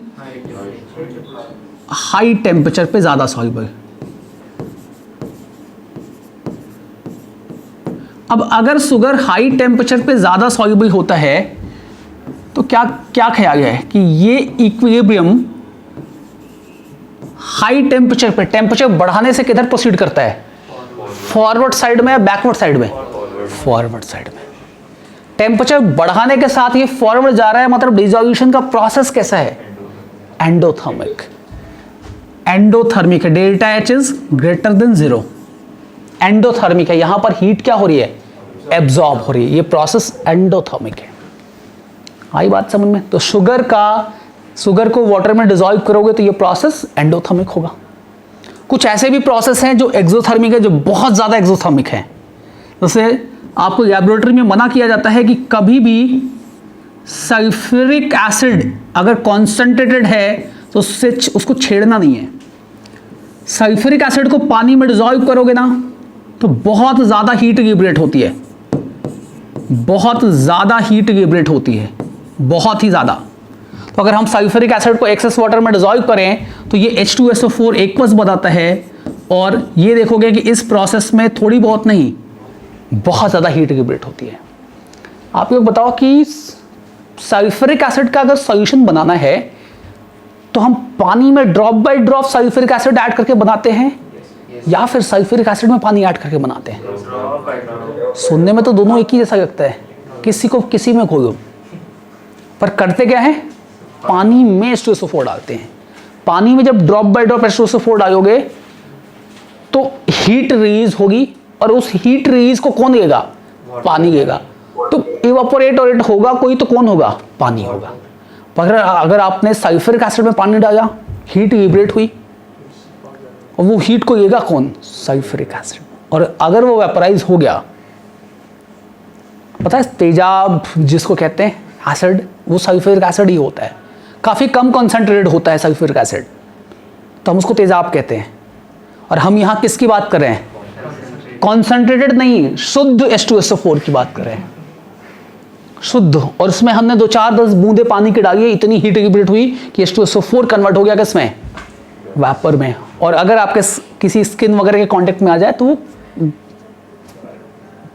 हाई टेम्परेचर पे ज़्यादा सॉल्युबल। अब अगर शुगर हाई टेम्परेचर पे ज़्यादा सॉल्युबल होता है तो क्या क्या ख्याल है कि ये इक्विलिब्रियम हाई टेम्परेचर पे टेम्परेचर बढ़ाने से किधर प्रोसीड करता है, फॉरवर्ड साइड में या बैकवर्ड साइड में? फॉरवर्ड साइड में। टेम्परेचर बढ़ाने के साथ ये फॉरवर्ड जा रहा है, मतलब डिसोल्यूशन का प्रोसेस कैसा है, एंडोथर्मिक। एंडोथर्मिक है, delta H is greater than 0। Endothermic है, यहां पर हीट क्या हो रही है, एब्जॉर्ब हो रही है, ये प्रोसेस एंडोथर्मिक है। आई बात समझ में? तो शुगर को वाटर में डिसॉल्व करोगे तो ये प्रोसेस एंडोथर्मिक होगा। कुछ ऐसे भी प्रोसेस हैं जो एक्सोथर्मिक है, जो बहुत ज़्यादा एक्सोथर्मिक है। जैसे आपको लैबोरेटरी में मना किया जाता है कि कभी भी सल्फ्यूरिक एसिड अगर कॉन्सेंट्रेटेड है तो उसको छेड़ना नहीं है। सल्फ्यूरिक एसिड को पानी में डिसॉल्व करोगे ना तो बहुत ज़्यादा हीट लिबरेट होती है, बहुत ज़्यादा हीट लिबरेट होती है, बहुत ही ज़्यादा। तो अगर हम सल्फ्यूरिक एसिड को एक्सेस वाटर में डिसॉल्व करें तो ये H2SO4 एक्वस बनाता है, और ये देखोगे कि इस प्रोसेस में थोड़ी बहुत नहीं, बहुत ज़्यादा हीट लिबरेट होती है। आप लोग बताओ कि सल्फ्यूरिक एसिड का अगर सॉल्यूशन बनाना है तो हम पानी में drop by drop sulphuric acid add करके बनाते हैं या फिर सल्फ्यूरिक एसिड में पानी ऐड करके बनाते हैं? सुनने में तो दोनों एक ही जैसा लगता है, किसी को किसी में खोलो, पर करते क्या है, पानी में H2SO4 डालते हैं। पानी में जब ड्रॉप बाय ड्रॉप H2SO4 डालोगे तो हीट रिलीज होगी, और उस हीट रिलीज को कौन लेगा, पानी लेगा। तो इवापोरेट और होगा कोई तो कौन होगा, पानी होगा। पर अगर आपने सल्फ्यूरिक एसिड में पानी डाला, हीट लिबरेट हुई, और वो हीट को लेगा कौन, सल्फ्यूरिक एसिड। और अगर वो वेपराइज हो गया, पता है तेजाब जिसको कहते हैं एसिड, वो सल्फ्यूरिक एसिड ही होता है। काफ़ी कम कॉन्सेंट्रेटेड होता है सल्फ्यूरिक एसिड, तो हम उसको तेजाब कहते हैं। और हम यहाँ किसकी बात कर रहे हैं, कॉन्सेंट्रेटेड नहीं, शुद्ध H2SO4 की बात कर रहे हैं, शुद्ध। और उसमें हमने 2-4-10 बूंदे पानी की डाली, इतनी हीट लिबरेट हुई कि H2SO4 कन्वर्ट हो गया किसमें, वेपर में। और अगर आपके किसी स्किन वगैरह के कांटेक्ट में आ जाए तो वो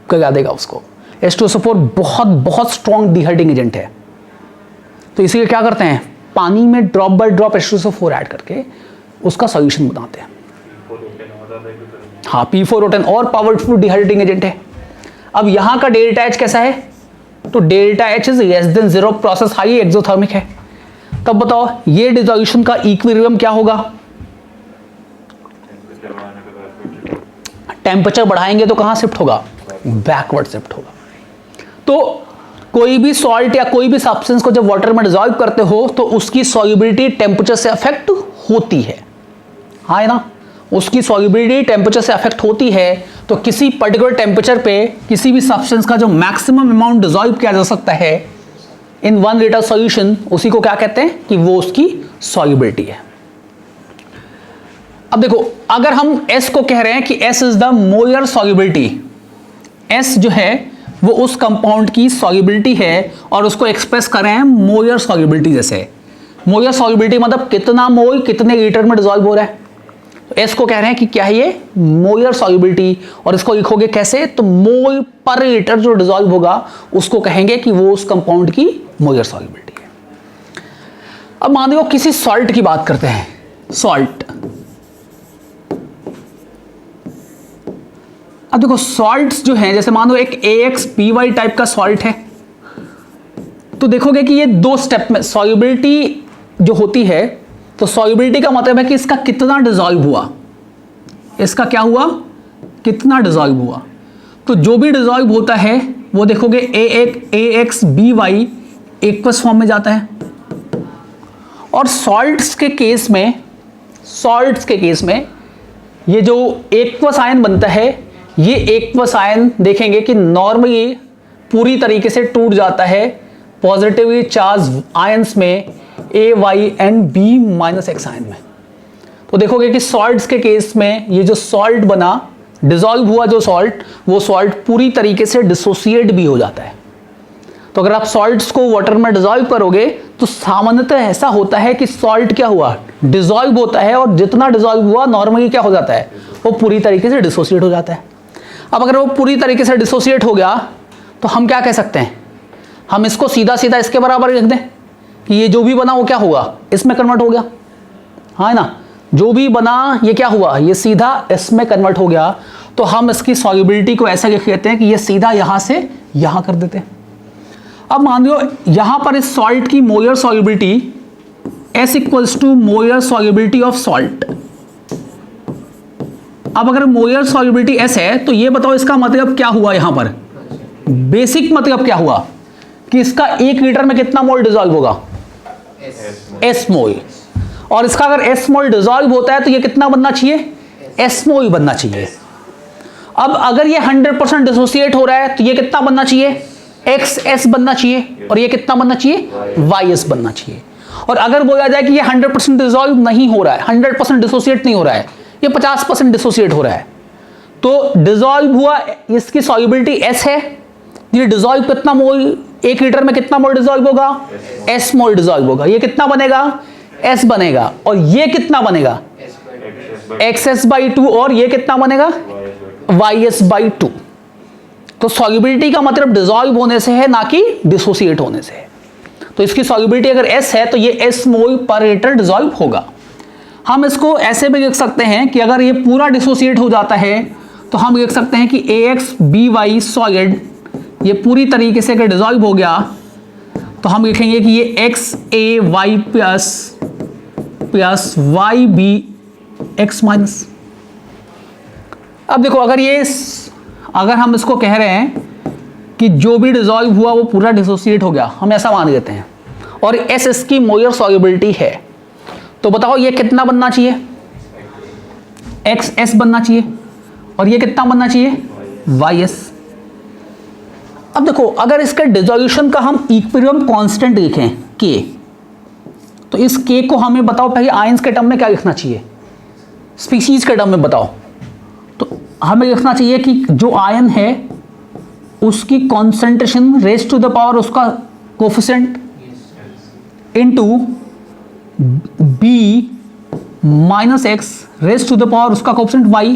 गला देगा उसको। H2SO4 बहुत बहुत स्ट्रॉन्ग डिहाइड्रेटिंग एजेंट है, तो इसीलिए क्या करते हैं, पानी में drop by drop H2SO4 add करके उसका सॉल्यूशन बनाते हैं। हाँ, P4O10 और पावरफुल डिहाइड्रेटिंग एजेंट है। अब यहां का डेल्टा H कैसा है, तो delta H is less than 0, process high exothermic है। तब बताओ ये डिसोल्यूशन का इक्विलिब्रियम क्या होगा, टेम्परेचर बढ़ाएंगे तो कहां शिफ्ट होगा, बैकवर्ड शिफ्ट होगा। तो कोई भी सॉल्ट या कोई भी सब्सटेंस को जब वाटर में डिसॉल्व करते हो तो उसकी सॉल्युबिलिटी टेम्परेचर से अफेक्ट होती है, हाँ है ना, उसकी सॉल्युबिलिटी टेम्परेचर से अफेक्ट होती है। तो किसी पर्टिकुलर टेम्परेचर पे किसी भी सब्सटेंस का जो मैक्सिमम अमाउंट डिसॉल्व किया जा सकता है इन 1 लीटर सॉल्यूशन, उसी को क्या कहते हैं कि वो उसकी सॉल्युबिलिटी है। अब देखो, अगर हम S को कह रहे हैं कि S is the molar solubility, S जो है वो उस कंपाउंड की सॉल्युबिलिटी है और उसको एक्सप्रेस कर रहे हैं मोलर सॉल्युबिलिटी जैसे। मोलर सॉल्युबिलिटी मतलब कितना मोल कितने लीटर में डिसॉल्व हो रहा है, तो S को कह रहे हैं कि क्या है ये मोलर सॉल्युबिलिटी, और इसको लिखोगे कैसे, तो मोल पर लीटर जो डिसॉल्व होगा उसको कहेंगे कि वो उस कंपाउंड की मोलर सॉल्युबिलिटी है। अब मान लो किसी सॉल्ट की बात करते हैं, सॉल्ट। अब देखो सॉल्ट्स जो हैं, जैसे मान लो एक AXBY टाइप का सॉल्ट है, तो देखोगे कि ये 2 स्टेप में सॉल्युबिलिटी जो होती है, तो सॉल्युबिलिटी का मतलब है कि इसका कितना डिसॉल्व हुआ, इसका क्या हुआ, कितना डिसॉल्व हुआ। तो जो भी डिसॉल्व होता है वो देखोगे AXBY एक्वस फॉर्म में जाता है। और सॉल्ट्स के केस में ये जो एक्वस आयन बनता है, ये एक्वस आयन देखेंगे कि नॉर्मली पूरी तरीके से टूट जाता है पॉजिटिवली चार्ज आयंस में AYNB-X आयन में। तो देखोगे कि सॉल्ट्स के केस में ये जो सॉल्ट बना, डिसॉल्व हुआ जो सॉल्ट, वो सॉल्ट पूरी तरीके से डिसोसिएट भी हो जाता है। तो अगर आप सॉल्ट्स को वाटर में डिसॉल्व करोगे तो सामान्यतः ऐसा होता है कि सॉल्ट क्या हुआ, डिसॉल्व होता है, और जितना डिसॉल्व हुआ नॉर्मली क्या हो जाता है, वो पूरी तरीके से डिसोसिएट हो जाता है। अब अगर वो पूरी तरीके से डिसोसिएट हो गया तो हम क्या कह सकते हैं, हम इसको सीधा सीधा इसके बराबर लिख दें कि ये जो भी बना वो क्या हुआ, इसमें कन्वर्ट हो गया, हाँ ना, जो भी बना ये क्या हुआ, ये सीधा इसमें कन्वर्ट हो गया। तो हम इसकी सॉल्युबिलिटी को ऐसा लिख लेते हैं कि ये सीधा यहां से यहां कर देते हैं। अब मान लो यहां पर इस सॉल्ट की molar solubility S equals to molar solubility of salt. अब अगर मोलर सॉल्युबिलिटी S है तो ये बताओ इसका मतलब क्या हुआ, यहां पर बेसिक मतलब क्या हुआ कि इसका 1 लीटर में कितना मोल डिसॉल्व होगा, S मोल। और इसका अगर S मोल डिसॉल्व होता है तो ये कितना बनना चाहिए, S मोल बनना चाहिए। अब अगर ये 100% डिसोसिएट हो रहा है तो ये कितना बनना चाहिए, XS बनना चाहिए, और ये कितना बनना चाहिए, YS बनना चाहिए। और अगर बोला जाए कि ये 100% डिसॉल्व नहीं हो रहा है, 100% डिसोसिएट नहीं हो रहा है, ये 50% डिसोसिएट हो रहा है, तो डिसॉल्व हुआ, इसकी सॉल्युबिलिटी S है, ये डिसॉल्व कितना मोल, 1 लीटर में कितना मोल डिसॉल्व होगा, S मोल डिसॉल्व होगा। ये कितना बनेगा, S बनेगा, और ये कितना बनेगा, XS/2, और ये कितना बनेगा, YS/2। तो सॉल्युबिलिटी का मतलब डिसॉल्व होने से है, ना कि डिसोसिएट होने से है। तो इसकी सॉल्युबिलिटी अगर S है तो ये S मोल पर लीटर डिसॉल्व होगा। हम इसको ऐसे भी लिख सकते हैं कि अगर ये पूरा डिसोसिएट हो जाता है तो हम लिख सकते हैं कि AXBY सॉलिड ये पूरी तरीके से अगर डिसॉल्व हो गया तो हम लिखेंगे कि ये XAY प्लस YBX माइनस। अब देखो अगर हम इसको कह रहे हैं कि जो भी डिसॉल्व हुआ वो पूरा डिसोसिएट हो गया, हम ऐसा मान लेते हैं, और S इसकी मोलर सॉल्युबिलिटी है, तो बताओ ये कितना बनना चाहिए, XS बनना चाहिए, और ये कितना बनना चाहिए, YS। अब देखो अगर इसके डिसोल्यूशन का हम इक्विलिब्रियम कांस्टेंट लिखें K, तो इस K को हमें बताओ पहले आयंस के टर्म में क्या लिखना चाहिए, स्पीशीज के टर्म में बताओ। तो हमें लिखना चाहिए कि जो आयन है उसकी concentration raise to the power उसका coefficient into B minus X raise to the power उसका कोफिशिएंट Y।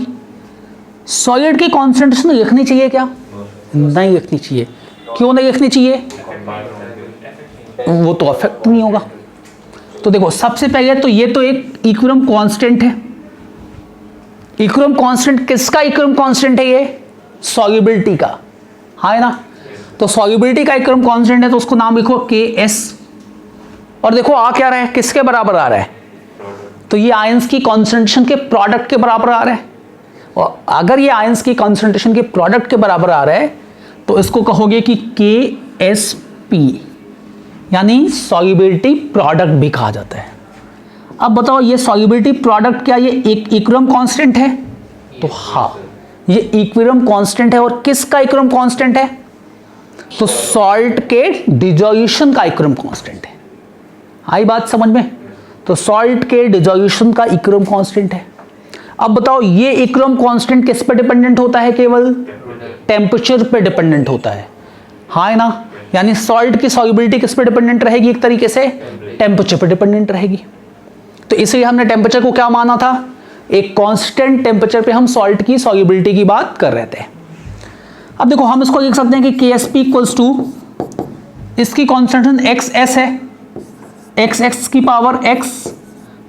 सॉलिड की कॉन्सेंट्रेशन लिखनी चाहिए क्या, नहीं लिखनी चाहिए। क्यों नहीं लिखनी चाहिए? वो तो अफेक्ट नहीं होगा। तो देखो सबसे पहले तो ये तो एक इक्विलिब्रियम कांस्टेंट है। इक्विलिब्रियम कांस्टेंट किसका इक्विलिब्रियम कांस्टेंट है? ये सॉल्युबिलिटी का, है ना। तो सॉल्युबिलिटी का इक्विलिब्रियम कांस्टेंट है तो उसको नाम लिखो Ks। और देखो आ क्या रहा है, किसके बराबर आ रहा है? तो ये आयंस की कॉन्सेंट्रेशन के प्रोडक्ट के बराबर आ रहा है। और अगर ये आयंस की कॉन्सेंट्रेशन के प्रोडक्ट के बराबर आ रहा है तो इसको कहोगे कि KSP, यानी सॉल्युबिलिटी प्रोडक्ट भी कहा जाता है। अब बताओ ये सॉल्युबिलिटी प्रोडक्ट क्या ये एक इक्विलिब्रियम कांस्टेंट है? तो हाँ, ये इक्विलिब्रियम कांस्टेंट है। और किसका इक्विलिब्रियम कांस्टेंट है? तो सॉल्ट के डिसोल्यूशन का इक्विलिब्रियम कांस्टेंट है। आई बात समझ में? तो सॉल्ट के डिसोल्यूशन का इक्विलिब्रियम कांस्टेंट है। अब बताओ ये इक्विलिब्रियम कांस्टेंट किस पे डिपेंडेंट होता है? केवल टेम्परेचर पे डिपेंडेंट होता है, हाँ ना। यानी सॉल्ट की सॉल्युबिलिटी किस पे डिपेंडेंट रहेगी? एक तरीके से टेम्परेचर पे डिपेंडेंट रहेगी। तो इसलिए हमने टेम्परेचर को क्या माना था? एक कांस्टेंट टेम्परेचर पे हम सॉल्ट की सॉल्युबिलिटी की बात कर रहे थे। अब देखो हम इसको लिख सकते हैं कि KSP इक्वल्स टू, इसकी कॉन्सेंट्रेशन XS है, XX की पावर X,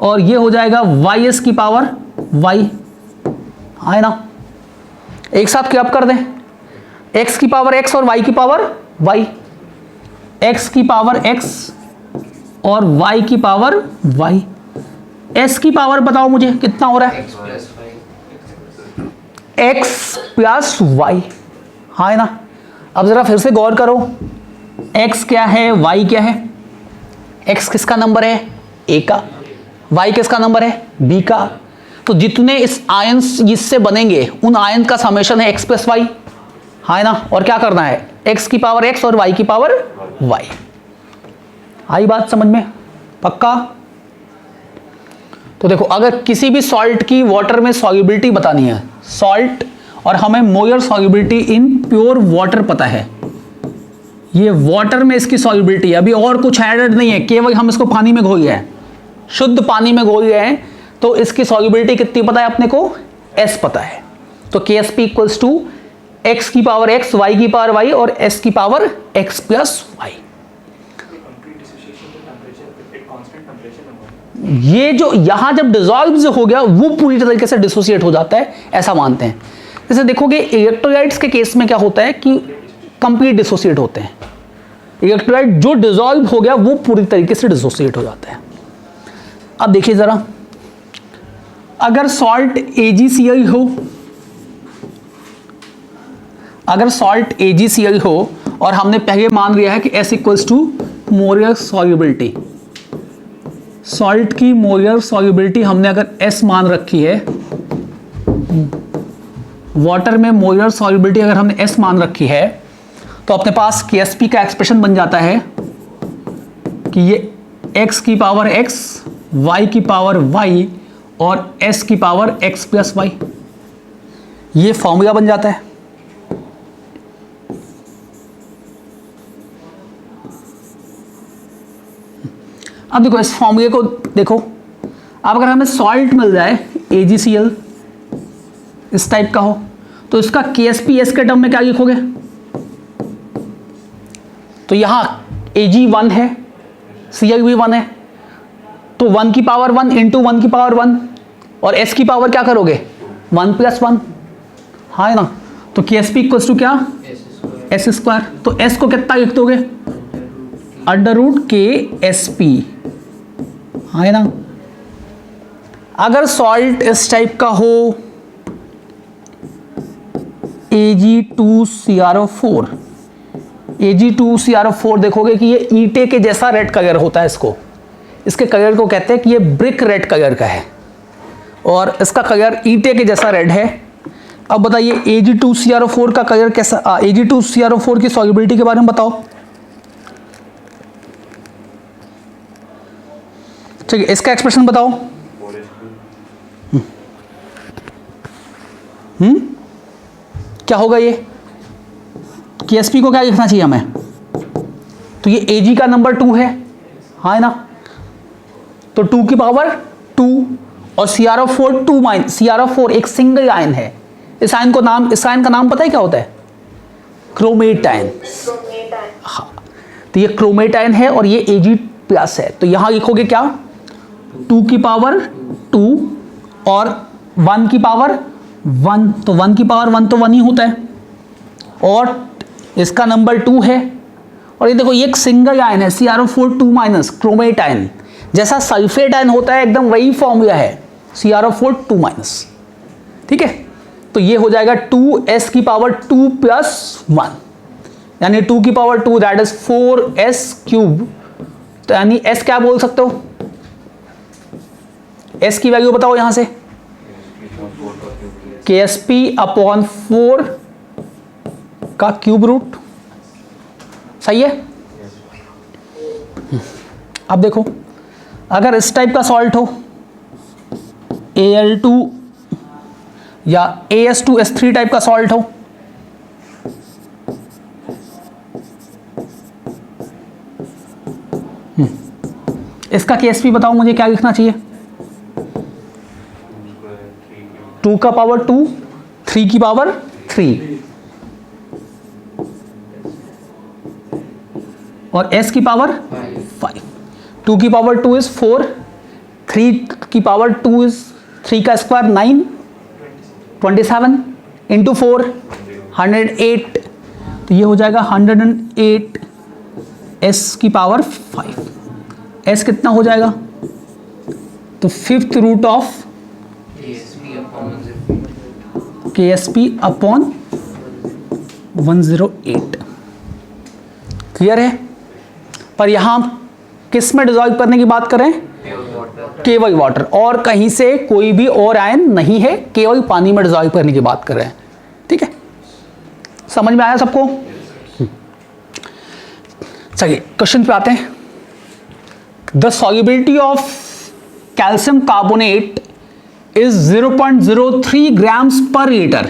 और ये हो जाएगा YS की पावर Y, है ना। एक साथ क्या कर दें? X की पावर X और Y की पावर Y, X की पावर X और Y की पावर Y। S की पावर बताओ मुझे कितना हो रहा है? X प्लस Y, है ना। अब जरा फिर से गौर करो, X क्या है, Y क्या है? X किसका नंबर है? A का। Y किसका नंबर है? B का। तो जितने इस आयंस इससे बनेंगे उन आयन का समेशन है X प्लस Y, है ना। और क्या करना है? X की पावर X और Y की पावर Y। आई बात समझ में? पक्का? तो देखो अगर किसी भी सॉल्ट की वाटर में सॉल्युबिलिटी बतानी है, सॉल्ट, और हमें molar solubility in pure water पता है, ये वाटर में इसकी सॉल्युबिलिटी है, अभी और कुछ एडेड नहीं है, केवल हम इसको पानी में घोल गए हैं, शुद्ध पानी में घोल गए हैं, तो इसकी सॉल्युबिलिटी कितनी पता है अपने को? S पता है। तो KSP इक्वल्स टू X की पावर X, Y की पावर Y और S की पावर X प्लस Y। ये जो यहां जब डिसॉल्व हो गया वो पूरी तरीके से डिसोसिएट हो जाता है, ऐसा मानते हैं। जैसे देखोगे इलेक्ट्रोलाइट्स के केस में क्या होता है कि कंप्लीट डिसोसिएट होते हैं। इलेक्ट्रोलाइट जो डिसॉल्व हो गया वो पूरी तरीके से डिसोसिएट हो जाता है। अब देखिए जरा, अगर सॉल्ट AgCl हो, अगर सॉल्ट AgCl हो और हमने पहले मान लिया है कि S equals to molar solubility, salt की मोलर सॉल्युबिलिटी हमने अगर S मान रखी है, वाटर में मोलर सॉल्युबिलिटी अगर हमने S मान रखी है, तो अपने पास KSP का एक्सप्रेशन बन जाता है कि ये X की पावर X, Y की पावर Y और S की पावर X प्लस Y, ये फॉर्मूला बन जाता है। अब देखो इस फॉर्मूले को देखो, अब अगर हमें सॉल्ट मिल जाए AgCl इस टाइप का हो, तो इसका KSP S के टर्म में क्या लिखोगे? तो यहां Ag 1 है, Cl भी 1 है, तो 1 की पावर 1 इंटू 1 की पावर 1, और S की पावर क्या करोगे? 1 प्लस 1, हाँ ना। तो KSP इक्वल्स टू क्या? S square. तो S को कितना लिख दोगे? √KSP, है ना। अगर सॉल्ट इस टाइप का हो Ag2CrO4, Ag2CrO4 देखोगे कि ये ईंटे के जैसा रेड कलर होता है, इसके कलर को कहते हैं कि ये ब्रिक रेड कलर का है और इसका कलर ईंटे के जैसा रेड है। अब बताइए Ag2CrO4 का कलर कैसा? Ag2CrO4 की सॉल्युबिलिटी के बारे में बताओ। ठीक है, इसका एक्सप्रेशन बताओ। क्या होगा ये? KSP को क्या लिखना चाहिए हमें? तो ये Ag का नंबर 2 है, हाँ ना। तो 2 की पावर 2 और CrO4 2 CrO4 एक सिंगल आयन है। इस आयन का नाम पता है क्या होता है? क्रोमेटाइन। हाँ, तो ये क्रोमेटाइन है और ये Ag+ है, तो यहां लिखोगे क्या, 2 की पावर 2 और 1 की पावर 1, तो 1 की पावर 1 तो 1 ही होता है, और इसका नंबर 2 है, और ये देखो ये एक सिंगल आयन है CrO4 2- क्रोमेटाइन, जैसा सल्फेट आयन होता है एकदम वही फॉर्मूला है CrO4 2-। ठीक है, तो ये हो जाएगा 2s की पावर 2 + 1, यानी 2 की पावर 2 दैट इज 4s³। तो यानी s क्या बोल सकते हो, s की वैल्यू बताओ यहां से, Ksp/4 का क्यूब रूट। सही है। अब देखो अगर इस टाइप का सॉल्ट हो Al2 या As2S3 टाइप का सॉल्ट हो, इसका Ksp बताओ मुझे, क्या लिखना चाहिए, 2 का पावर 2, 3 की पावर 3 और s की पावर 5। 2 की पावर 2 इज 4, 3 की पावर 2 इज 3 का स्क्वायर 9, 27 इंटू 4 108, तो ये हो जाएगा 108 s की पावर 5। s कितना हो जाएगा, तो 5th root of Ksp/108। Clear है। पर यहां किस में डिसॉल्व करने की बात करें, केवल वाटर, और कहीं से कोई भी और आयन नहीं है, केवल पानी में डिसॉल्व करने की बात कर रहे हैं। ठीक है, समझ में आया सबको। चलिए क्वेश्चन पे आते हैं। The solubility of calcium carbonate is 0.03 grams पर लीटर।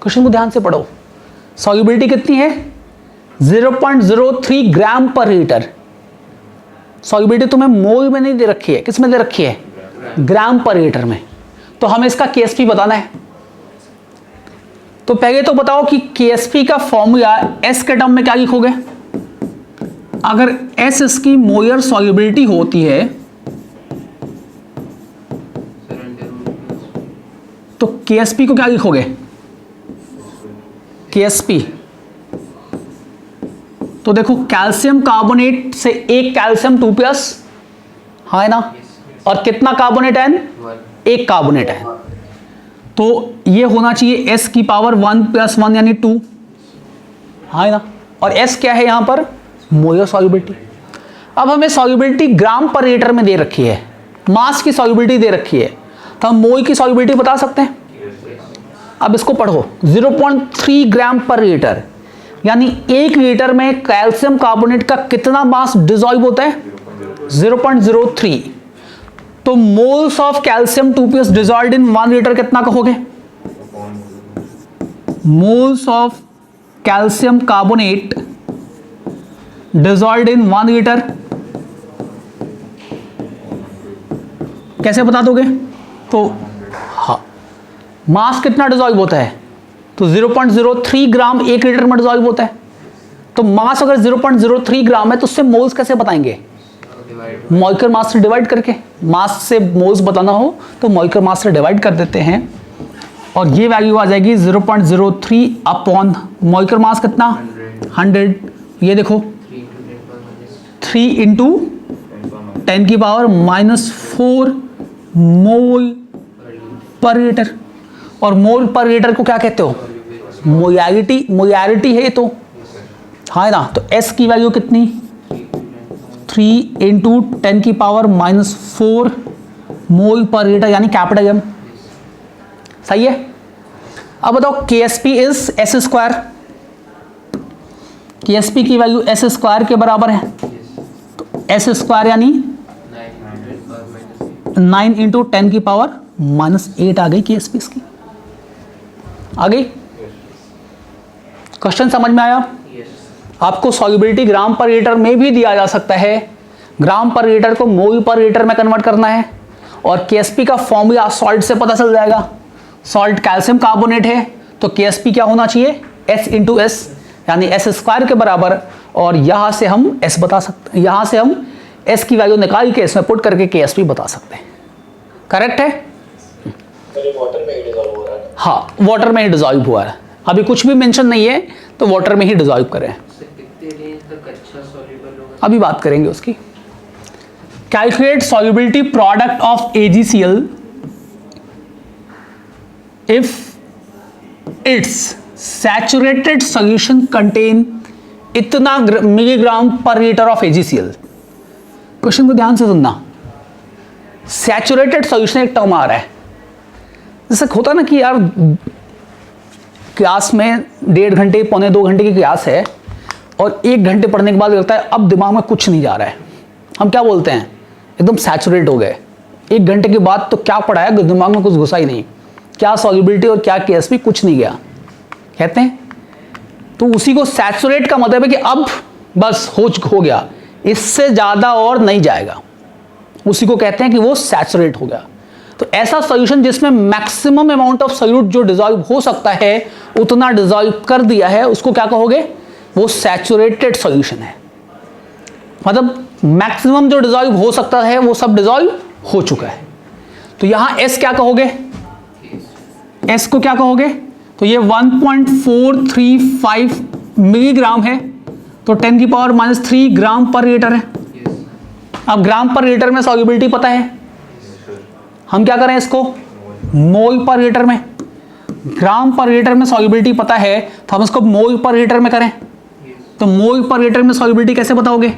क्वेश्चन को ध्यान से पढ़ो, सॉल्युबिलिटी कितनी है, 0.03 ग्राम पर लीटर। सॉल्युबिलिटी तुम्हें मोल में नहीं दे रखी है, किस में दे रखी है, ग्राम पर लीटर में। तो हमें इसका Ksp बताना है। तो पहले तो बताओ कि Ksp का फॉर्मूला S के टर्म में क्या लिखोगे। अगर S इसकी मोलर सॉल्युबिलिटी होती है तो Ksp को क्या लिखोगे, Ksp, तो देखो कैल्शियम कार्बोनेट से एक कैल्शियम 2+, हाँ है ना, और कितना कार्बोनेट आयन, एक कार्बोनेट आयन, तो ये होना चाहिए s की पावर 1 + 1 यानी 2, हाँ है ना, और s क्या है यहां पर, मोलर सॉल्युबिलिटी। अब हमें सॉल्युबिलिटी ग्राम पर लीटर में दे रखी है, मास की सॉल्युबिलिटी दे रखी है, तो हम मोल की सॉल्युबिलिटी बता सकते हैं। अब इसको पढ़ो, 0.3 ग्राम पर लीटर, यानी 1 लीटर में कैल्शियम कार्बोनेट का कितना मास डिसॉल्व होता है, 0.03। तो moles of calcium 2+ dissolved in 1 litre कितना कहोगे, moles of calcium carbonate dissolved in 1 litre कैसे बता दोगे। तो हाँ, मास कितना डिसॉल्व होता है, तो 0.03 ग्राम 1 लीटर में डिसॉल्व होता है। तो मास अगर 0.03 ग्राम है तो उससे मोल्स कैसे बताएंगे, मॉलिक्यूलर मास से डिवाइड करके। मास से मोल्स बताना हो तो मॉलिक्यूलर मास से डिवाइड कर देते हैं, और ये वैल्यू आ जाएगी 0.03 अपॉन मॉलिक्यूलर मास कितना, 100। ये देखो 3 इंटू 10 की पावर -4 मोल पर लीटर। और मोल पर लीटर को क्या कहते हो, मोलैरिटी, मोलैरिटी है ये तो, हाँ है ना। तो S की वैल्यू कितनी, 3 इंटू 10 की पावर -4 मोल पर लीटर, यानी कैपिटल M। सही है। अब बताओ Ksp इज S², Ksp की वैल्यू S² के बराबर है, तो S² यानी 9 इंटू 10 की पावर -8 आ गई Ksp इसकी, आ गई। क्वेश्चन समझ में आया। आपको सॉल्युबिलिटी ग्राम पर लीटर में भी दिया जा सकता है, ग्राम पर लीटर को मोल पर लीटर में कन्वर्ट करना है, और Ksp का फॉर्मूला सॉल्ट से पता चल जाएगा। सॉल्ट कैल्शियम कार्बोनेट है तो Ksp क्या होना चाहिए, S इंटू एस यानी एस स्क्वायर के बराबर, और यहाँ से हम S बता सकते हैं, यहाँ से हम S की वैल्यू निकाल के इसमें पुट करके KSP बता सकते हैं। करेक्ट है? वाटर में ही डिसॉल्व हो रहा है। हाँ, वाटर में ही डिसॉल्व हुआ है, अभी कुछ भी मेंशन नहीं है तो वाटर में ही डिसॉल्व करें। अभी बात करेंगे उसकी। Calculate solubility product of AgCl if it's saturated solution contain इतना मिलीग्राम पर लीटर ऑफ AgCl। क्वेश्चन को ध्यान से सुनना। सैचुरेटेड सॉल्यूशन एक टर्म आ रहा है, जैसे होता ना कि यार क्लास में 1.5 घंटे पौने 2 घंटे की क्लास है और 1 घंटे पढ़ने के बाद लगता है अब दिमाग में कुछ नहीं जा रहा है, हम क्या बोलते हैं, एकदम सैचुरेट हो गए। 1 घंटे के बाद तो क्या पढ़ा है, दिमाग में कुछ घुसा ही नहीं, क्या सॉल्युबिलिटी और क्या KSP कुछ नहीं गया कहते हैं। तो उसी को सैचुरेट का मतलब है कि अब बस हो गया, इससे ज़्यादा और नहीं जाएगा, उसी को कहते हैं कि वो सैचुरेट हो गया। तो ऐसा सॉल्यूशन जिसमें मैक्सिमम अमाउंट ऑफ सॉल्यूट जो डिसॉल्व हो सकता है उतना डिसॉल्व कर दिया है, उसको क्या कहोगे, वो सैचुरेटेड सॉल्यूशन है। मतलब मैक्सिमम जो डिसॉल्व हो सकता है वो सब डिसॉल्व हो चुका है। तो यहां S क्या कहोगे, S को क्या कहोगे, तो ये 1.435 मिलीग्राम है, तो 10⁻³ ग्राम पर लीटर है। अब ग्राम पर लीटर में सॉल्युबिलिटी पता है, हम क्या करें इसको मोल पर लीटर में, ग्राम पर लीटर में सॉल्युबिलिटी पता है तो हम इसको मोल पर लीटर में करें। तो मोल पर लीटर में सॉल्युबिलिटी कैसे बताओगे,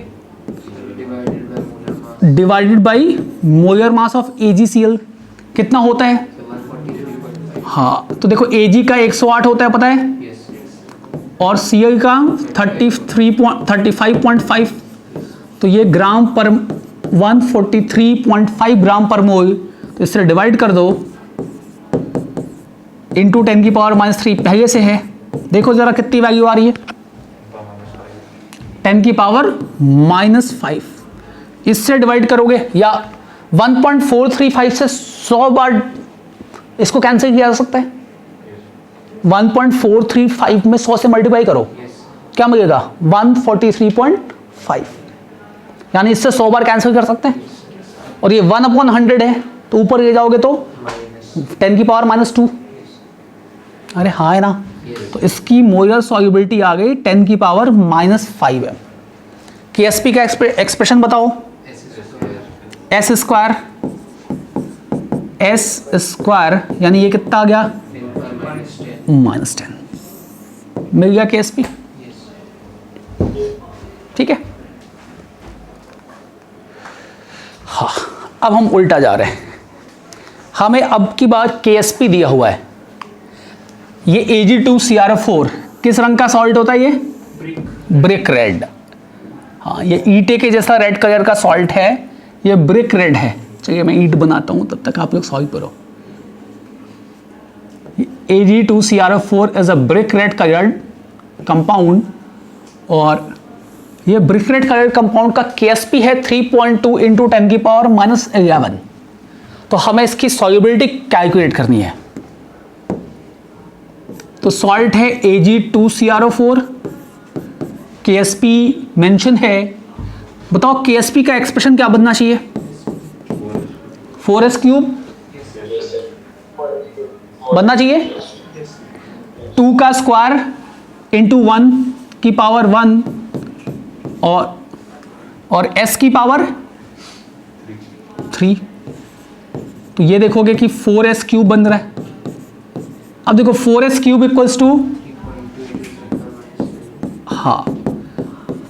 divided by molar mass of AgCl कितना होता है। हाँ, तो देखो Ag का 108 होता है पता है, और Cl का 35.5, तो ये ग्राम पर 143.5 ग्राम पर मोल, तो इससे डिवाइड कर दो इंटू 10⁻³ पहले से है, देखो जरा कितनी वैल्यू आ रही है, 10⁻⁻5। इससे डिवाइड करोगे या 1.435 से 100 बार इसको कैंसिल किया जा सकता है। 1.435 में 100 से मल्टीप्लाई करो, क्या मिलेगा 143.5, यानी इससे 100 बार कैंसिल कर सकते हैं। और ये 1/100 है तो ऊपर ले जाओगे तो 10⁻²। अरे हाँ है ना, तो इसकी मोलर सॉल्युबिलिटी आ गई 10⁻⁻5 है। KSP का एक्सप्रेशन बताओ, S स्क्वायर यानी ये कितना आ गया -10, मिल गया KSP। ठीक है, हाँ अब हम उल्टा जा रहे हैं, हमें अब की बार KSP दिया हुआ है, ये Ag2CrO4 किस रंग का सॉल्ट होता है, ये ब्रिक रेड। हाँ, ये ईंटे के जैसा रेड कलर का सॉल्ट है, ये ब्रिक रेड है। चलिए मैं ईंट बनाता हूँ, तब तक आप लोग सॉल्व करो। Ag2CrO4 is a brick red coloured compound, और ये ब्रिक रेड कलर्ड कंपाउंड का KSP है 3.2 इंटू 10⁻11। तो हमें इसकी सॉल्युबिलिटी कैलकुलेट करनी है। तो सॉल्ट है Ag2CrO4, KSP मेंशन है, बताओ KSP का एक्सप्रेशन क्या बनना चाहिए, 4s³ बनना चाहिए, 2 का स्क्वायर इंटू 1⁻1 और S की पावर 3। तो ये देखोगे कि 4s³ बन रहा है। अब देखो 4s³ इक्वल्स टू, हाँ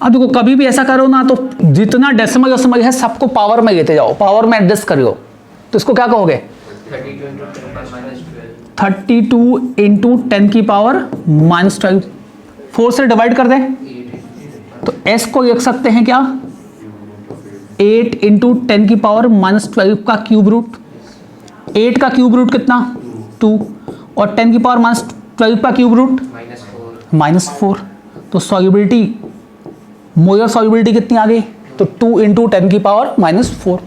अब देखो कभी भी ऐसा करो ना तो जितना डेसिमल है सबको पावर में लेते जाओ, पावर में एडजस्ट करो, तो इसको क्या कहोगे 32 इंटू 10⁻⁻12। 4 से डिवाइड कर दें तो S को लिख सकते हैं क्या 8 इंटू 10⁻⁻12 का क्यूब रूट। 8 का क्यूब रूट कितना 2, और 10⁻⁻12 का क्यूब रूट -4। तो सॉल्युबिलिटी, मोलर सॉल्युबिलिटी कितनी आ गई, तो 2 इंटू 10⁻⁻4।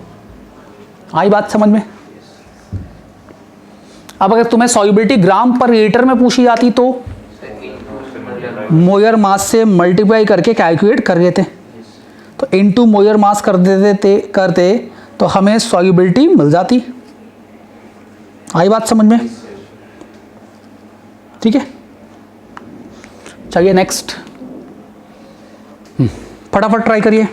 आई बात समझ में। अब अगर तुम्हें सॉल्युबिलिटी ग्राम पर लीटर में पूछी जाती तो मोयर मास से मल्टीप्लाई करके कैलकुलेट कर देते, तो इनटू मोयर मास कर देते करते तो हमें सॉल्युबिलिटी मिल जाती। आई बात समझ में? ठीक है, चलिए नेक्स्ट, फटाफट ट्राई करिए।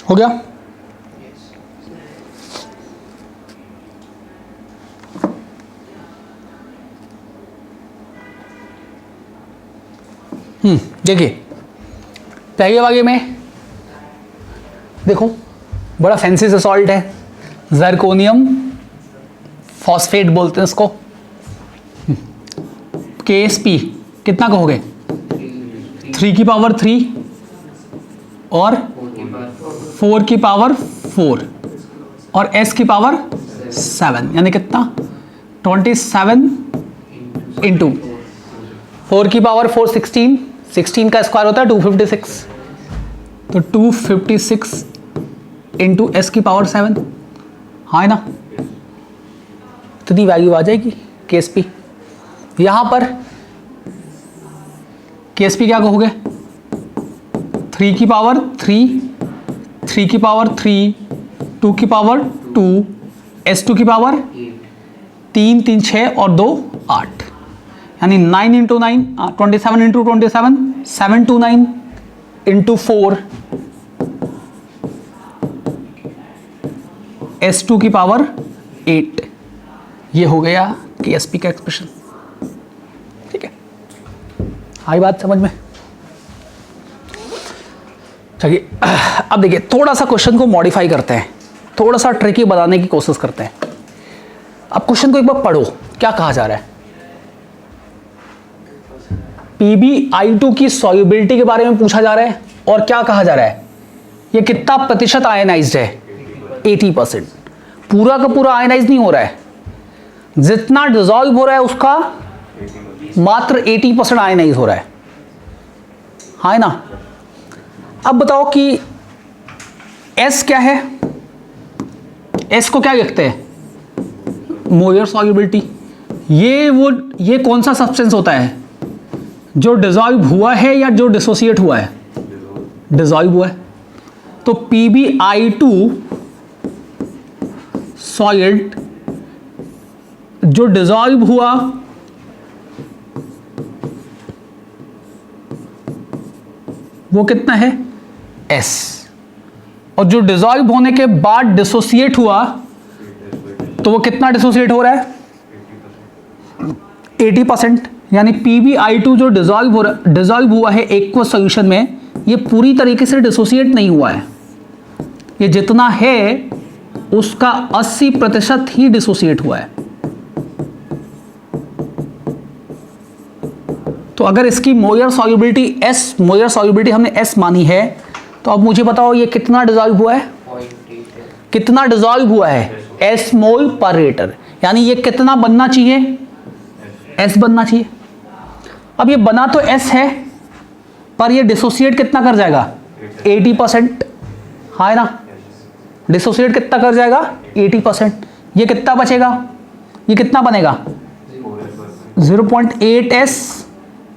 हो गया? देखिए पहले वाले में देखो बड़ा फैंसी सा सॉल्ट है, जर्कोनियम फॉस्फेट बोलते हैं इसको। KSP कितना कहोगे? 3 की पावर 3 और 4 की पावर 4 और S की पावर 7, यानी कितना? 27 इंटू 4 की पावर 4 16 का स्क्वायर होता है 256, तो 256 इंटू S की पावर 7, हाँ ना, इतनी वैल्यू आ जाएगी KSP। यहाँ पर KSP क्या कहोगे? 3 की पावर 3, 3 की पावर 3, 2 की पावर 2, S2 की पावर 3 3 6 और 2 8, यानी 9 इंटू 9 27 इंटू 27 729 इंटू 4 S2 की पावर 8। ये हो गया KSP का एक्सप्रेशन। ठीक है, आई बात समझ में? चलिए अब देखिए थोड़ा सा क्वेश्चन को मॉडिफाई करते हैं, थोड़ा सा ट्रिकी बनाने की कोशिश करते हैं। अब क्वेश्चन को एक बार पढ़ो, क्या कहा जा रहा है? PbI2 की सॉल्युबिलिटी के बारे में पूछा जा रहा है और क्या कहा जा रहा है? ये कितना प्रतिशत आयनाइज्ड है? 80%। पूरा का पूरा आयनाइज नहीं हो रहा है, जितना डिसॉल्व हो रहा है उसका मात्र 80% आयनाइज हो रहा है, हाँ ना। अब बताओ कि S क्या है? S को क्या लिखते हैं? Molar solubility. ये कौन सा सब्सटेंस होता है? जो डिसॉल्व हुआ है या जो डिसोसिएट हुआ है? डिसॉल्व हुआ है। तो PbI2 सॉल्ट जो डिसॉल्व हुआ वो कितना है? S। और जो डिसॉल्व होने के बाद डिसोसिएट हुआ तो वो कितना डिसोसिएट हो रहा है? 80%। यानी PbI2 जो डिसॉल्व हुआ है एक्वस सॉल्यूशन में, ये पूरी तरीके से डिसोसिएट नहीं हुआ है। ये जितना है उसका 80% ही डिसोसिएट हुआ है। तो अगर इसकी molar solubility S, molar solubility हमने S मानी है, तो अब मुझे बताओ ये कितना डिसॉल्व हुआ है? कितना डिसॉल्व हुआ है? S मोल पर लीटर। यानी ये कितना बनना चाहिए? S बनना चाहिए। अब ये बना तो S है, पर ये डिसोसिएट कितना कर जाएगा? 80%, हाँ ना। डिसोसिएट कितना कर जाएगा? 80%। ये कितना बचेगा? ये कितना बनेगा? 0.8S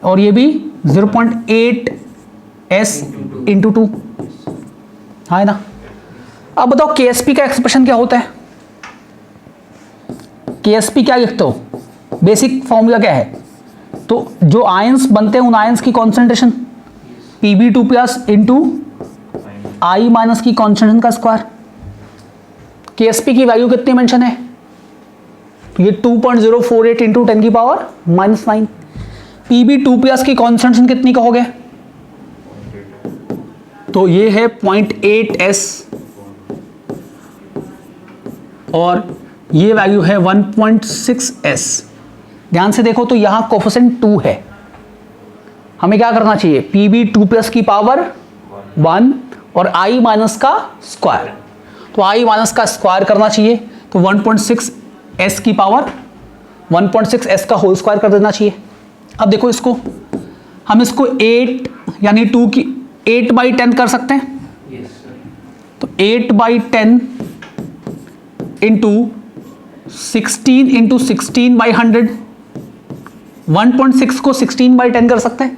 और ये भी 0.8S इंटू 2, हाँ ना। अब बताओ KSP का एक्सप्रेशन क्या होता है? KSP क्या लिखते हो? बेसिक फॉर्मूला क्या है? तो जो आयंस बनते हैं उन आयंस की कॉन्सेंट्रेशन Pb2+ इंटू आई माइनस की कॉन्सेंट्रेशन का स्क्वायर। KSP की वैल्यू कितनी मेंशन है? ये 2.048 इंटू 10 की पावर -9। Pb2+ की कॉन्सेंट्रेशन कितनी कहोगे? तो ये है 0.8s और ये वैल्यू है 1.6s। ध्यान से देखो तो यहां कोफिशिएंट 2 है। हमें क्या करना चाहिए? Pb2+ की पावर 1 और i माइनस का स्क्वायर। तो i माइनस का स्क्वायर करना चाहिए, तो 1.6s की पावर 1.6s का होल स्क्वायर कर देना चाहिए। अब देखो इसको, हम इसको 8 यानी 2 की 8/10 कर सकते हैं। तो 8/10 इंटू 16 इंटू 16/100, 1.6 को 16/10 कर सकते हैं।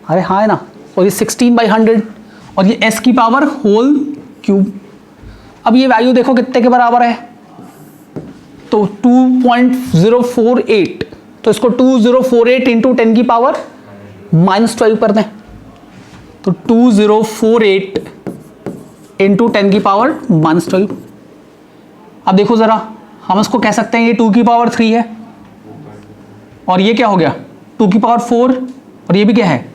अरे हाँ है ना। और ये 16/100 और ये s की पावर होल क्यूब। अब ये वैल्यू देखो कितने के बराबर है? तो 2.048। तो इसको 2048 इंटू 10 की पावर -12 कर दें। तो 2048 इंटू 10 की पावर -12। अब देखो जरा, हम इसको कह सकते हैं ये 2 की पावर 3 है और ये क्या हो गया 2 की पावर 4 और ये भी क्या है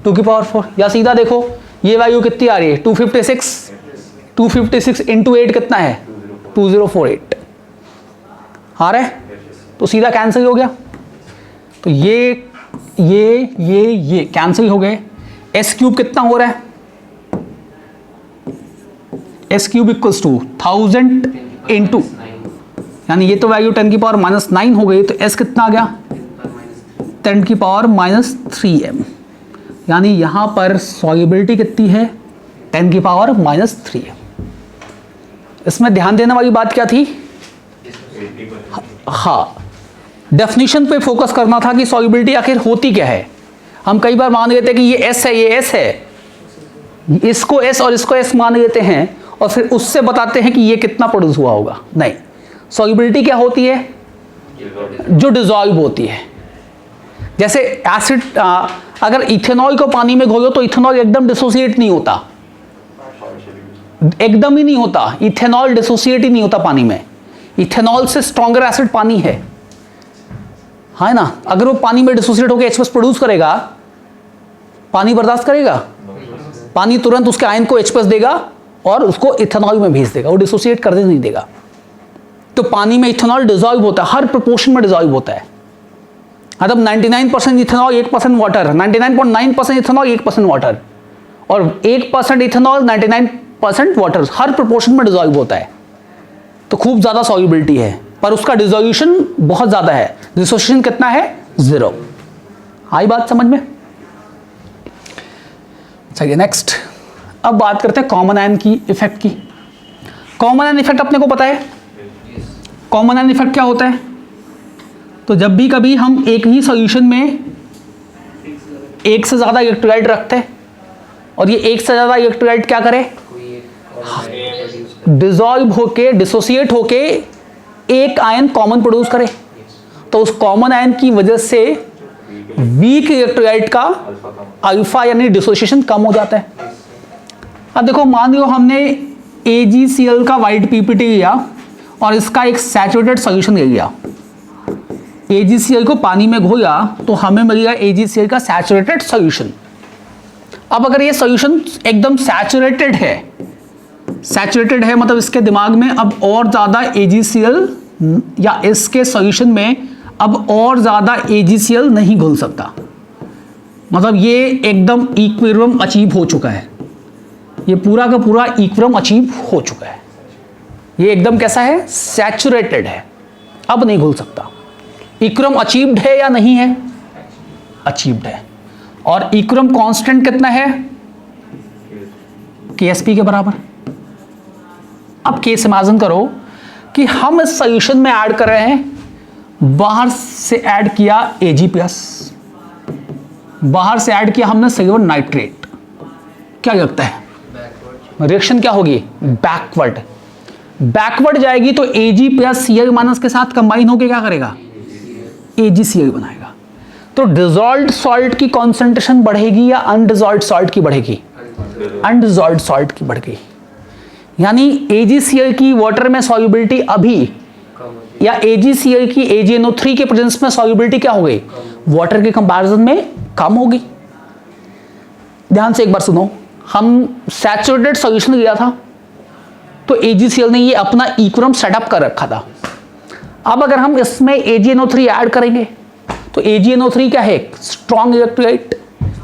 2 की पावर 4। या सीधा देखो ये वैल्यू कितनी आ रही है 256 इंटू 8 कितना है 2048 आ रहा है। तो सीधा कैंसिल हो गया। तो ये कैंसिल हो गए। एस क्यूब कितना हो रहा है? S cube equals to 1000 into, यानी ये तो वैल्यू 10 की पावर -9 हो गई। तो एस कितना आ गया 10 की पावर -3m। यानी यहां पर सॉल्युबिलिटी कितनी है 10 की पावर -3m। इसमें ध्यान देने वाली बात क्या थी? हाँ, डेफिनेशन पे फोकस करना था कि सॉल्युबिलिटी आखिर होती क्या है। हम कई बार मान लेते हैं कि ये एस है, ये एस है, इसको एस और इसको एस मान लेते हैं और फिर उससे बताते हैं कि ये कितना प्रोड्यूस हुआ होगा। नहीं, सॉल्युबिलिटी क्या होती है? जो डिसॉल्व होती है। जैसे एसिड, अगर इथेनॉल को पानी में घोलो तो इथेनॉल एकदम डिसोसिएट नहीं होता, एकदम ही नहीं होता। इथेनॉल डिसोसिएट ही नहीं होता पानी में। इथेनॉल से स्ट्रॉन्गर एसिड पानी है ना। अगर वो पानी में डिसोसिएट होकर H+ प्रोड्यूस करेगा, पानी बर्दाश्त करेगा? पानी तुरंत उसके आयन को H+ देगा और उसको इथेनॉल में भेज देगा, वो डिसोसिएट करने नहीं देगा। तो पानी में इथेनॉल डिसॉल्व होता है, हर प्रोपोर्शन में डिसॉल्व होता है। मतलब 99% इथेनॉल 1% वाटर, 99.9% इथेनॉल 1% वाटर और 1% इथेनॉल 99% वाटर, हर प्रोपोर्शन में डिसॉल्व होता है। तो खूब ज़्यादा सॉल्युबिलिटी है, पर उसका डिसोल्यूशन बहुत ज़्यादा है। डिसोसिएशन कितना है 0। आई बात समझ में? चलिए नेक्स्ट, अब बात करते हैं कॉमन आयन की इफेक्ट की। कॉमन आयन इफेक्ट अपने को पता है। कॉमन आयन इफेक्ट क्या होता है? तो जब भी कभी हम एक ही सॉल्यूशन में एक से ज़्यादा इलेक्ट्रोलाइट रखते हैं और ये एक से ज़्यादा इलेक्ट्रोलाइट क्या करे, डिसॉल्व होके, डिसोसिएट होके एक आयन कॉमन प्रोड्यूस करे। तो उस कॉमन आयन की वजह से वीक इलेक्ट्रोलाइट का अल्फा यानी डिसोसिएशन कम हो जाता है। अब देखो, मान लो हमने AgCl का वाइट PPT लिया और इसका एक सैचुरेटेड सॉल्यूशन ले लिया। AgCl को पानी में घोला तो हमें मिलेगा AgCl का सैचुरेटेड सॉल्यूशन। अब अगर ये सॉल्यूशन एकदम सैचुरेटेड है मतलब इसके दिमाग में अब और ज़्यादा AgCl या इसके सॉल्यूशन में अब और ज़्यादा AgCl नहीं घुल सकता। मतलब ये एकदम इक्विलिब्रियम अचीव हो चुका है, ये पूरा का पूरा इक्विलिब्रियम अचीव हो चुका है। ये एकदम कैसा है, सैचुरेटेड है, अब नहीं घुल सकता। इक्विलिब्रियम अचीव्ड है या नहीं है? अचीव्ड है। और इक्विलिब्रियम कांस्टेंट कितना है? KSP के बराबर। अब केस इमेजिन करो कि हम इस सॉल्यूशन में ऐड कर रहे हैं, बाहर से ऐड किया Ag+, बाहर से ऐड किया हमने सिल्वर नाइट्रेट। क्या लगता है रिएक्शन क्या होगी? बैकवर्ड जाएगी तो Ag+Cl- के साथ कंबाइन होकर क्या करेगा? AgCl बनाएगा। तो डिसॉल्व्ड सॉल्ट की कॉन्सेंट्रेशन बढ़ेगी या अनडिसॉल्व्ड सॉल्ट की बढ़ेगी? अनडिजॉल्व्ड सॉल्ट की बढ़ गई, यानी AgCl की वाटर में सॉल्युबिलिटी अभी या AgCl की AgNO3 के प्रेजेंस में सॉल्युबिलिटी क्या हो गई, वाटर के कंपैरिजन में कम होगी। ध्यान से एक बार सुनो, हम सैचुरेटेड सॉल्यूशन लिया था तो AgCl ने ये अपना इक्विलिब्रियम सेटअप कर रखा था। अब अगर हम इसमें AgNO3 ऐड करेंगे तो AgNO3 क्या है, स्ट्रॉन्ग इलेक्ट्रोलाइट।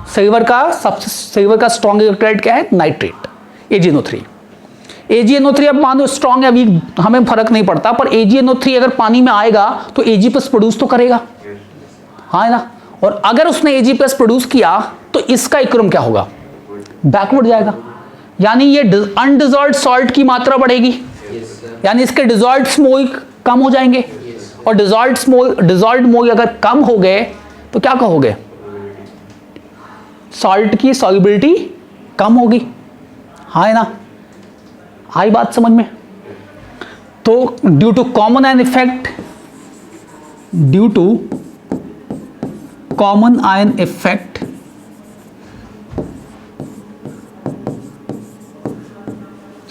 सिल्वर का स्ट्रॉन्ग इलेक्ट्रोलाइट क्या है, नाइट्रेट, AgNO3। AgNO3 अब मान लो स्ट्रॉन्ग है, अभी हमें फर्क नहीं पड़ता, पर AgNO3 अगर पानी में आएगा तो Ag+ प्रोड्यूस तो करेगा, हाँ ना। और अगर उसने Ag+ प्रोड्यूस किया तो इसका इक्विलिब्रियम क्या होगा, बैकवर्ड जाएगा, यानी ये अनडिजॉल्व्ड सॉल्ट की मात्रा बढ़ेगी, यानी इसके डिजॉल्व्ड मोल कम हो जाएंगे। और डिजॉल्व्ड मोल अगर कम हो गए तो क्या कहोगे, सॉल्ट की सॉल्युबिलिटी कम होगी, हाँ है ना। आई बात समझ में। तो due to common ion effect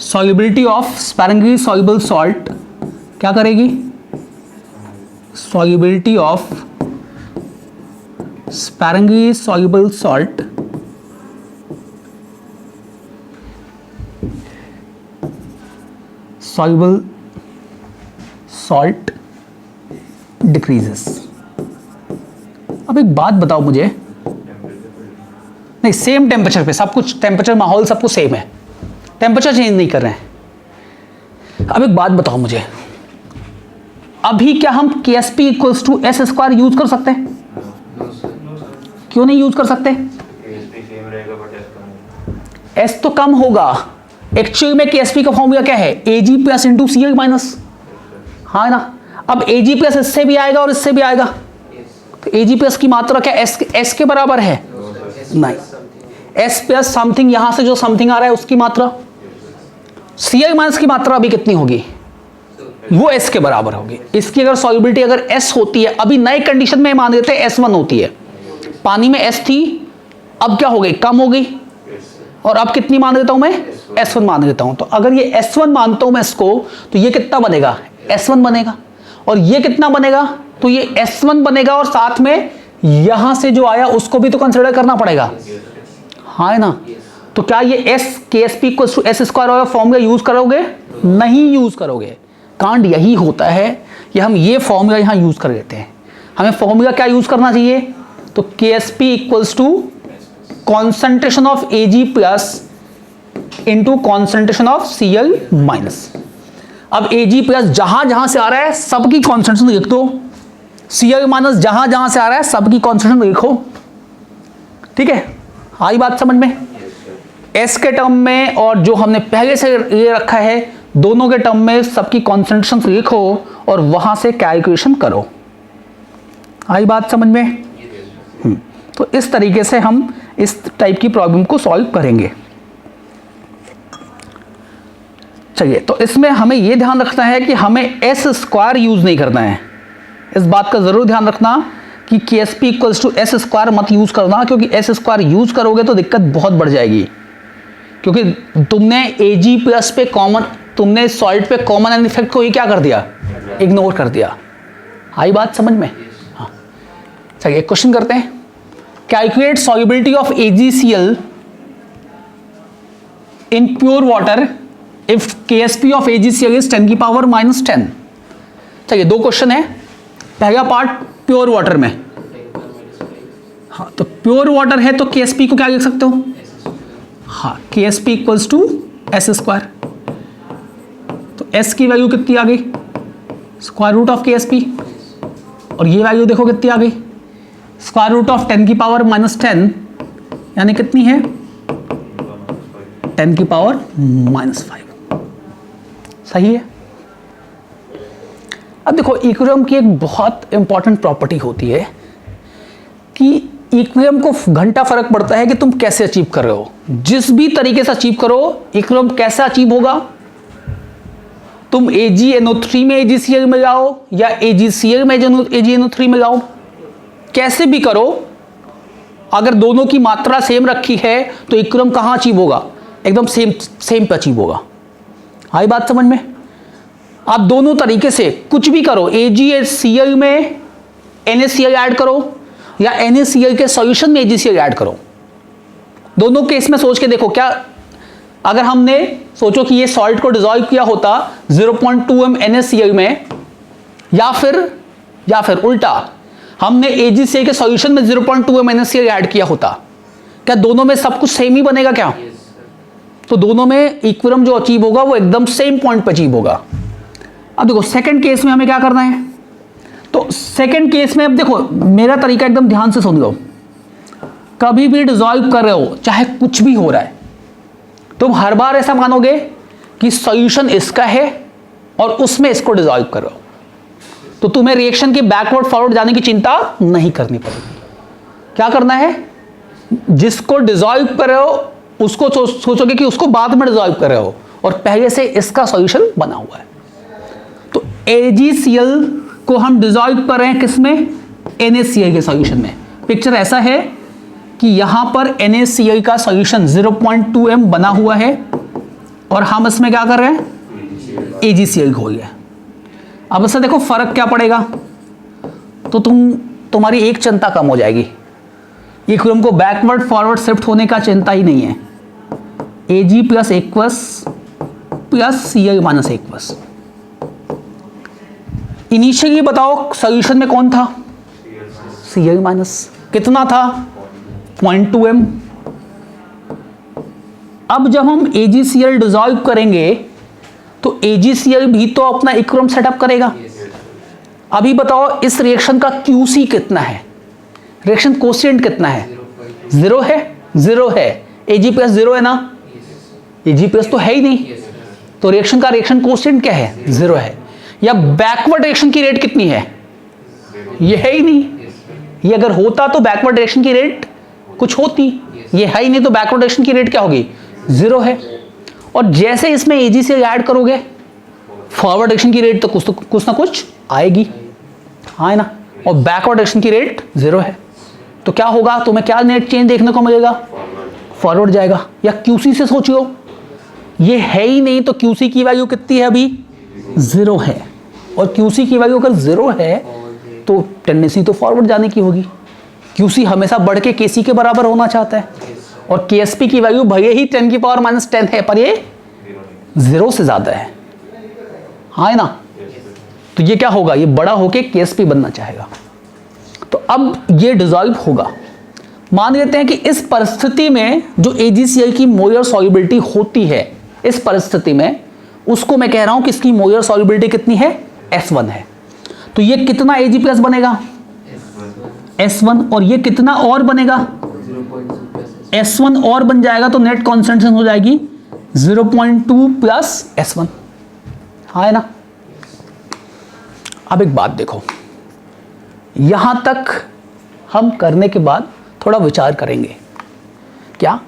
solubility of sparingly soluble salt क्या करेगी, solubility of sparingly soluble salt decreases. अब एक बात बताओ मुझे, नहीं सेम टेम्परेचर पे सब कुछ, टेम्परेचर माहौल सब कुछ सेम है, टेम्परेचर चेंज नहीं कर रहे हैं। अब एक बात बताओ मुझे, अभी क्या हम KSP = S² यूज कर सकते हैं, क्यों नहीं यूज कर सकते, S तो कम होगा। एक्चुअली में KSP का फॉर्मूला क्या है, Ag+ × Cl-, हाँ ना। अब Ag+ इससे भी आएगा और इससे भी आएगा, तो Ag+ की मात्रा क्या S के बराबर है, नहीं, S+ समथिंग, यहां से जो समथिंग आ रहा है उसकी मात्रा, Cl- की मात्रा अभी कितनी होगी, वो S के बराबर होगी। इसकी अगर सॉल्युबिलिटी अगर S होती है, अभी नए कंडीशन में मान लेते हैं S1 होती है, पानी में S थी, अब क्या हो गई, कम हो गई, और अब कितनी मान लेता हूं मैं, S1 मान लेता हूं। तो अगर ये S1 मानता हूं मैं इसको, तो ये कितना बनेगा, S1 बनेगा, और ये कितना बनेगा, तो ये S1 बनेगा, और साथ में यहां से जो आया उसको भी तो कंसिडर करना पड़ेगा, हाँ है ना। तो क्या ये KSP = S² वाला फॉर्मूला यूज करोगे, नहीं यूज करोगे। कांड यही होता है कि हम ये फॉर्मूला यहां यूज कर लेते हैं। हमें फॉर्मूला क्या यूज करना चाहिए, तो KSP = concentration of Ag+ × concentration of Cl-। अब Ag+ जहां जहां से आ रहा है सबकी कॉन्सेंट्रेशन लिख दो, Cl- जहां जहां से आ रहा है सबकी कॉन्सेंट्रेशन लिखो, ठीक है, आई बात समझ में। S के टर्म में और जो हमने पहले से ये रखा है, दोनों के टर्म में सबकी कॉन्सेंट्रेशन लिखो और वहां से कैलकुलेशन करो, आई बात समझ में। तो इस तरीके से हम इस टाइप की प्रॉब्लम को सॉल्व करेंगे। चलिए, तो इसमें हमें यह ध्यान रखना है कि हमें S² यूज नहीं करना है। इस बात का जरूर ध्यान रखना कि KSP = S² मत यूज करना, क्योंकि S² यूज करोगे तो दिक्कत बहुत बढ़ जाएगी, क्योंकि तुमने Ag+ पे कॉमन, तुमने सॉल्ट पे कॉमन आयन इफेक्ट को ही क्या कर दिया, इग्नोर कर दिया, आई बात समझ में। हाँ चलिए क्वेश्चन करते हैं। Calculate solubility of AgCl in pure water if KSP of AgCl is 10⁻⁻10। चलिए दो क्वेश्चन है। पहला पार्ट प्योर वाटर में, हाँ तो प्योर वाटर है तो KSP को क्या लिख सकते हो, हाँ KSP = S²। तो S की वैल्यू कितनी आ गई, √of KSP, और ये वैल्यू देखो कितनी आ गई, √of 10⁻⁻10, यानी कितनी है 10⁻⁻5। सही है। अब देखो इक्विलिब्रियम की एक बहुत इंपॉर्टेंट प्रॉपर्टी होती है कि इक्विलिब्रियम को घंटा फर्क पड़ता है कि तुम कैसे अचीव कर रहे हो। जिस भी तरीके से अचीव करो, इक्विलिब्रियम कैसे अचीव होगा, तुम AgNO3 में AgCl में जाओ या AgCl में AgNO3 में जाओ, कैसे भी करो, अगर दोनों की मात्रा सेम रखी है तो इक्विलिब्रियम कहां अचीव होगा, एकदम सेम पे अचीव होगा। आई बात समझ में? आप दोनों तरीके से कुछ भी करो, AgCl में NaCl ऐड करो या NaCl के सॉल्यूशन में AgCl ऐड करो, दोनों केस में सोच के देखो, क्या अगर हमने सोचो कि ये सॉल्ट को डिसॉल्व किया होता 0.2 m NaCl में, या फिर उल्टा हमने AgCl के सॉल्यूशन में 0.2 m NaCl ऐड किया होता, क्या दोनों में सब कुछ सेम ही बनेगा क्या? तो दोनों में इक्विलिब्रियम जो अचीव होगा वो एकदम सेम पॉइंट पर अचीव होगा। अब देखो सेकंड केस में हमें क्या करना है, तो सेकंड केस में अब देखो मेरा तरीका एकदम ध्यान से सुन लो। कभी भी डिसॉल्व कर रहे हो, चाहे कुछ भी हो रहा है, तुम हर बार ऐसा मानोगे कि सॉल्यूशन इसका है और उसमें इसको डिसॉल्व कर रहे हो, तो तुम्हें रिएक्शन के बैकवर्ड फॉरवर्ड जाने की चिंता नहीं करनी पड़ेगी। क्या करना है, जिसको डिसॉल्व कर रहे हो उसको सोचोगे कि उसको बाद में डिसॉल्व कर रहे हो और पहले से इसका सॉल्यूशन बना हुआ है। तो AgCl को हम डिसॉल्व कर रहे हैं किसमें, NaCl के सॉल्यूशन में। पिक्चर ऐसा है कि यहां पर NaCl का सॉल्यूशन 0.2 m बना हुआ है और हम इसमें क्या कर रहे हैं, AgCl घोल रहे हैं। अब इससे देखो फर्क क्या पड़ेगा, तो तुम्हारी एक चिंता कम हो जाएगी, इक्विलिब्रियम को बैकवर्ड फॉरवर्ड शिफ्ट होने का चिंता ही नहीं है। Ag plus aqueous plus Cl minus aqueous. Initially बताओ सॉल्यूशन में कौन था, Cl माइनस, कितना था 0.2 m। अब जब हम AgCl डिसॉल्व करेंगे तो AgCl भी तो अपना इक्विलिब्रियम सेटअप करेगा। अभी बताओ इस रिएक्शन का QC कितना है, रिएक्शन कोएफिशिएंट कितना है, 0 है, 0 है। Ag प्लस 0 है ना, Ag प्लस तो है ही नहीं, तो रिएक्शन का रिएक्शन कोएफिशिएंट क्या है, 0 है। या बैकवर्ड रिएक्शन की रेट कितनी है, ये है ही नहीं। ये अगर होता तो बैकवर्ड रिएक्शन की रेट कुछ होती, ये है ही नहीं, तो बैकवर्ड रिएक्शन की रेट क्या होगी, 0 है। और जैसे इसमें AgCl ऐड करोगे फॉरवर्ड रिएक्शन की रेट तो कुछ ना कुछ आएगी, हाँ है ना, और बैकवर्ड रिएक्शन की रेट 0 है। तो क्या होगा, तुम्हें क्या नेट चेंज देखने को मिलेगा, फॉरवर्ड जाएगा। या QC से सोचियो, ये है ही नहीं, तो QC की वैल्यू कितनी है, अभी 0 है, और QC की वैल्यू अगर 0 है तो टेंडेंसी तो फॉरवर्ड जाने की होगी। QC हमेशा बढ़ के KC के बराबर होना चाहता है, और KSP की वैल्यू भले ही 10 की पावर -10 है, पर ये 0 से ज्यादा है, हाँ है ना। तो ये क्या होगा, ये बड़ा होके KSP बनना चाहेगा। तो अब ये डिसॉल्व होगा। मान लेते हैं कि इस परिस्थिति में जो AgCl की मोलर सॉल्युबिलिटी होती है, इस परिस्थिति में उसको मैं कह रहा हूं कि इसकी मोलर सॉल्युबिलिटी कितनी है, S1 है। तो ये कितना Ag प्लस बनेगा, S1, और ये कितना और बनेगा, S1 और बन जाएगा, तो नेट कॉन्सेंट्रेशन हो जाएगी 0.2 प्लस S1, हाँ है ना। अब एक बात देखो, यहां तक हम करने के बाद थोड़ा विचार करेंगे। क्या,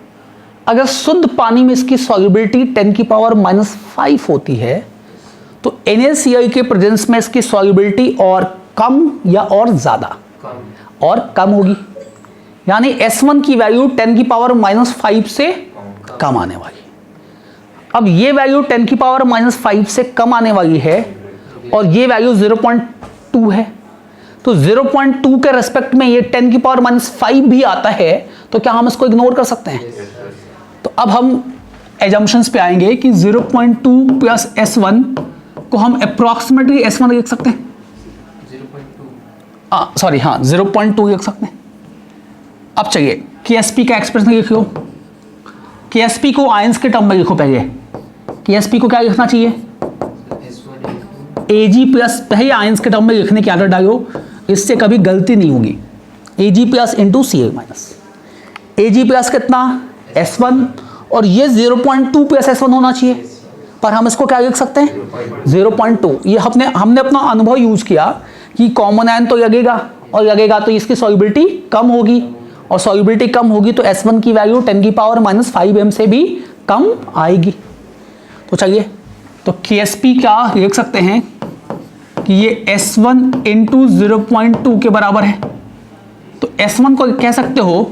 अगर शुद्ध पानी में इसकी सॉल्युबिलिटी 10 की पावर -5 होती है, तो NaCl के प्रेजेंस में इसकी सॉल्युबिलिटी और कम या और ज्यादा, और कम होगी। यानी S1 की वैल्यू 10 की पावर -5 से कम आने वाली। अब ये वैल्यू 10 की पावर -5 से कम आने वाली है, और ये वैल्यू 0.2 है, तो 0.2 के रेस्पेक्ट में ये 10 की पावर -5 भी आता है, तो क्या हम इसको इग्नोर कर सकते हैं? तो अब हम एजम्पशंस पे आएंगे कि 0.2 प्लस S1 को हम अप्रॉक्सीमेटली S1 लिख सकते हैं, 0.2 लिख सकते हैं। अब चाहिए KSP का एक्सप्रेशन लिख लो। KSP को आयंस के टर्म में लिखो पहले। KSP को क्या लिखना चाहिए, Ag प्लस, पहले आयंस के टर्म में लिखने की आदत डालो, इससे कभी गलती नहीं होगी। Ag plus into Cl minus, Ag plus कितना, S1, और ये 0.2 प्लस S1 होना चाहिए, पर हम इसको क्या लिख सकते हैं, 0.2। ये हमने अपना अनुभव यूज किया कि कॉमन आयन तो लगेगा, और लगेगा तो इसकी सॉल्युबिलिटी कम होगी, और सॉल्युबिलिटी कम होगी तो S1 की वैल्यू 10 की पावर -5 m से भी कम आएगी। तो चलिए, तो KSP क्या लिख सकते हैं कि ये S1 इंटू 0.2 के बराबर है। तो S1 को कह सकते हो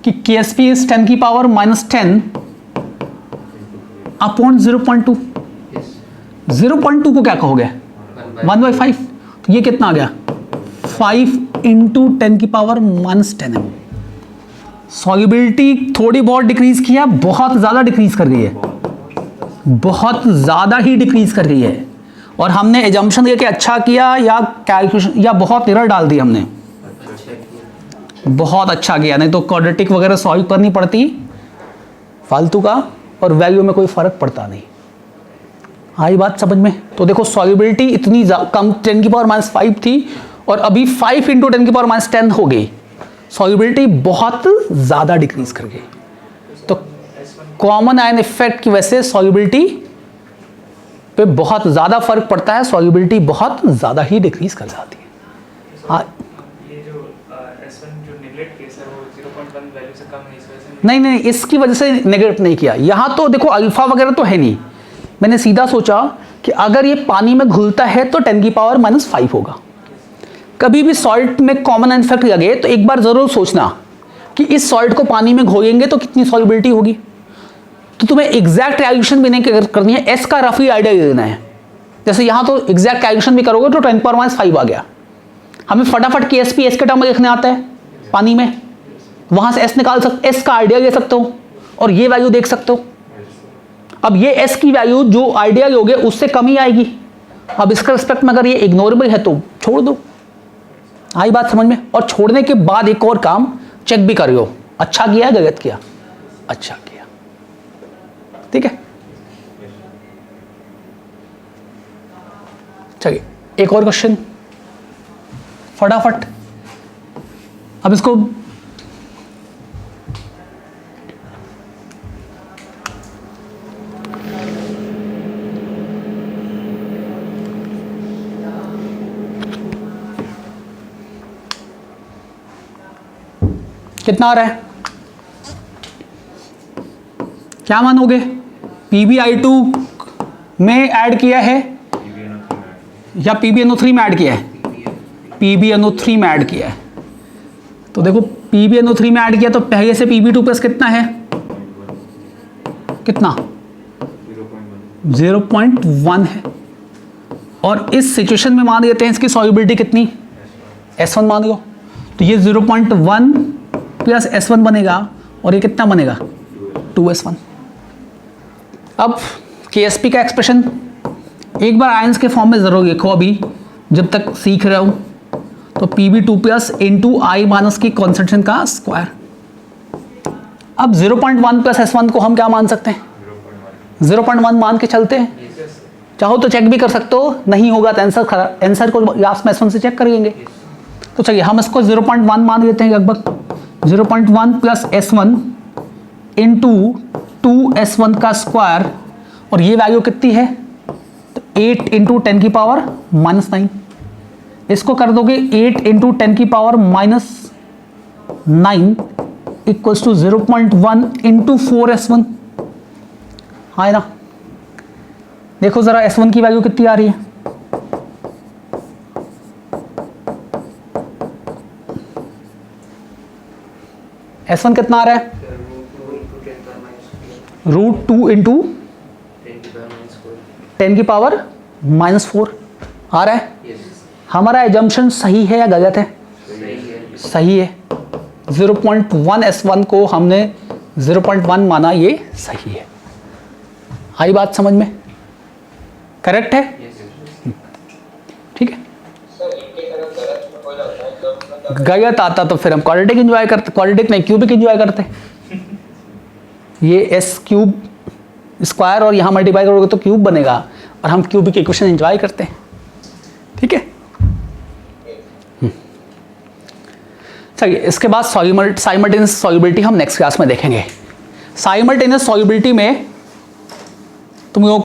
कि KSP इज 10 की पावर -10 अपॉन 0.2, 0.2 को क्या कहोगे 1/5, तो ये कितना आ गया 5 × 10⁻⁻10 mm। सॉल्युबिलिटी थोड़ी बहुत डिक्रीज किया, बहुत ज़्यादा डिक्रीज कर रही है, बहुत ज़्यादा ही डिक्रीज कर रही है। और हमने एजम्पशन लेके अच्छा किया या कैलकुलेशन या बहुत एरर डाल दी हमने, बहुत अच्छा किया, नहीं तो क्वाड्रेटिक वगैरह सॉल्व करनी पड़ती फालतू का, और वैल्यू में कोई फ़र्क पड़ता नहीं। आई बात समझ में? तो देखो सॉल्युबिलिटी इतनी कम 10⁻⁻5 थी और अभी 5 × 10⁻⁻10 हो गई, सॉल्युबिलिटी बहुत ज़्यादा डिक्रीज कर गई। तो कॉमन आयन इफेक्ट की वजह से सॉल्युबिलिटी पे बहुत ज़्यादा फर्क पड़ता है, सॉल्युबिलिटी बहुत ज़्यादा ही डिक्रीज कर जाती है। हाँ, ये जो S1 जो नेगलेक्ट केस है वो 0.1 वैल्यू से कम है, इस वजह से नहीं, इसकी वजह से नेगलेक्ट नहीं किया। यहाँ तो देखो अल्फा वगैरह तो है नहीं, मैंने सीधा सोचा कि अगर ये पानी में घुलता है तो 10⁻⁻5 होगा। कभी भी सॉल्ट में कॉमन इफेक्ट लगे तो एक बार ज़रूर सोचना कि इस सॉल्ट को पानी में घोलेंगे तो कितनी सॉल्युबिलिटी होगी। तो तुम्हें एग्जैक्ट कैलकुलेशन भी नहीं करनी है, एस का रफली आइडिया लेना है। जैसे यहाँ तो एग्जैक्ट कैलकुलेशन भी करोगे तो 10⁻⁵ आ गया, हमें फटाफट के एस के टर्म में लिखने आता है पानी में, वहाँ से एस निकाल सकते, एस का आइडिया ले सकते हो और ये वैल्यू देख सकते हो। अब ये एस की वैल्यू जो आइडिया लोगे उससे कम ही आएगी। अब इसका रिस्पेक्ट में अगर ये इग्नोरेबल है तो छोड़ दो। आई बात समझ में? और छोड़ने के बाद एक और काम चेक भी करियो, अच्छा किया गलत किया, अच्छा किया, ठीक है। चलिए एक और क्वेश्चन फटाफट। अब इसको कितना आ रहा है, क्या मानोगे? PbI2 में ऐड किया है या PbNO3 में ऐड किया है? PbNO3 में ऐड किया है। तो देखो PbNO3 में ऐड किया तो पहले से Pb2+ कितना है, कितना 0.1 है। और इस सिचुएशन में मान लेते हैं इसकी सॉल्युबिलिटी कितनी, S1 मान लो, तो ये 0.1 + S1 बनेगा और ये कितना बनेगा 2S1। अब KSP का एक्सप्रेशन एक बार आयंस के फॉर्म में जरूर लिखो, अभी जब तक सीख रहा हूं। तो Pb2+ × I- की कॉन्सेंट्रेशन का स्क्वायर। अब 0.1 + S1 को हम क्या मान सकते हैं, 0.1 मान के चलते हैं। चाहो तो चेक भी कर सकते हो, नहीं होगा तो आंसर को लास्ट में S1 से चेक कर लेंगे। तो चलिए हम इसको 0.1 मान लेते हैं, लगभग 0.1 + S1 × 2S1 का स्क्वायर, और ये वैल्यू कितनी है, तो 8 × 10⁻⁻9। इसको कर दोगे 8 × 10⁻⁻9 = 0.1 × 4S1। हाँ ना, देखो जरा S1 की वैल्यू कितनी आ रही है, S1 कितना आ रहा है, √2 × 10⁻⁻4 आ रहा है। हमारा एजम्पशन सही है या गलत है, सही है। 0.1 S1 को हमने 0.1 माना, ये सही है। आई बात समझ में, करेक्ट है, ठीक है। गलत आता तो फिर हम क्वाड्रेटिक एंजॉय करते, क्वाड्रेटिक नहीं क्यूबिक एंजॉय करते। ये S³ स्क्वायर और यहाँ मल्टीप्लाई करोगे तो क्यूब बनेगा, और हम क्यूबिक इक्वेशन एंजॉय करते हैं, ठीक है। चलिए इसके बाद साइमल्टेनियस सॉल्युबिलिटी हम नेक्स्ट क्लास में देखेंगे। साइमल्टेनियस सॉल्युबिलिटी में तुम लोग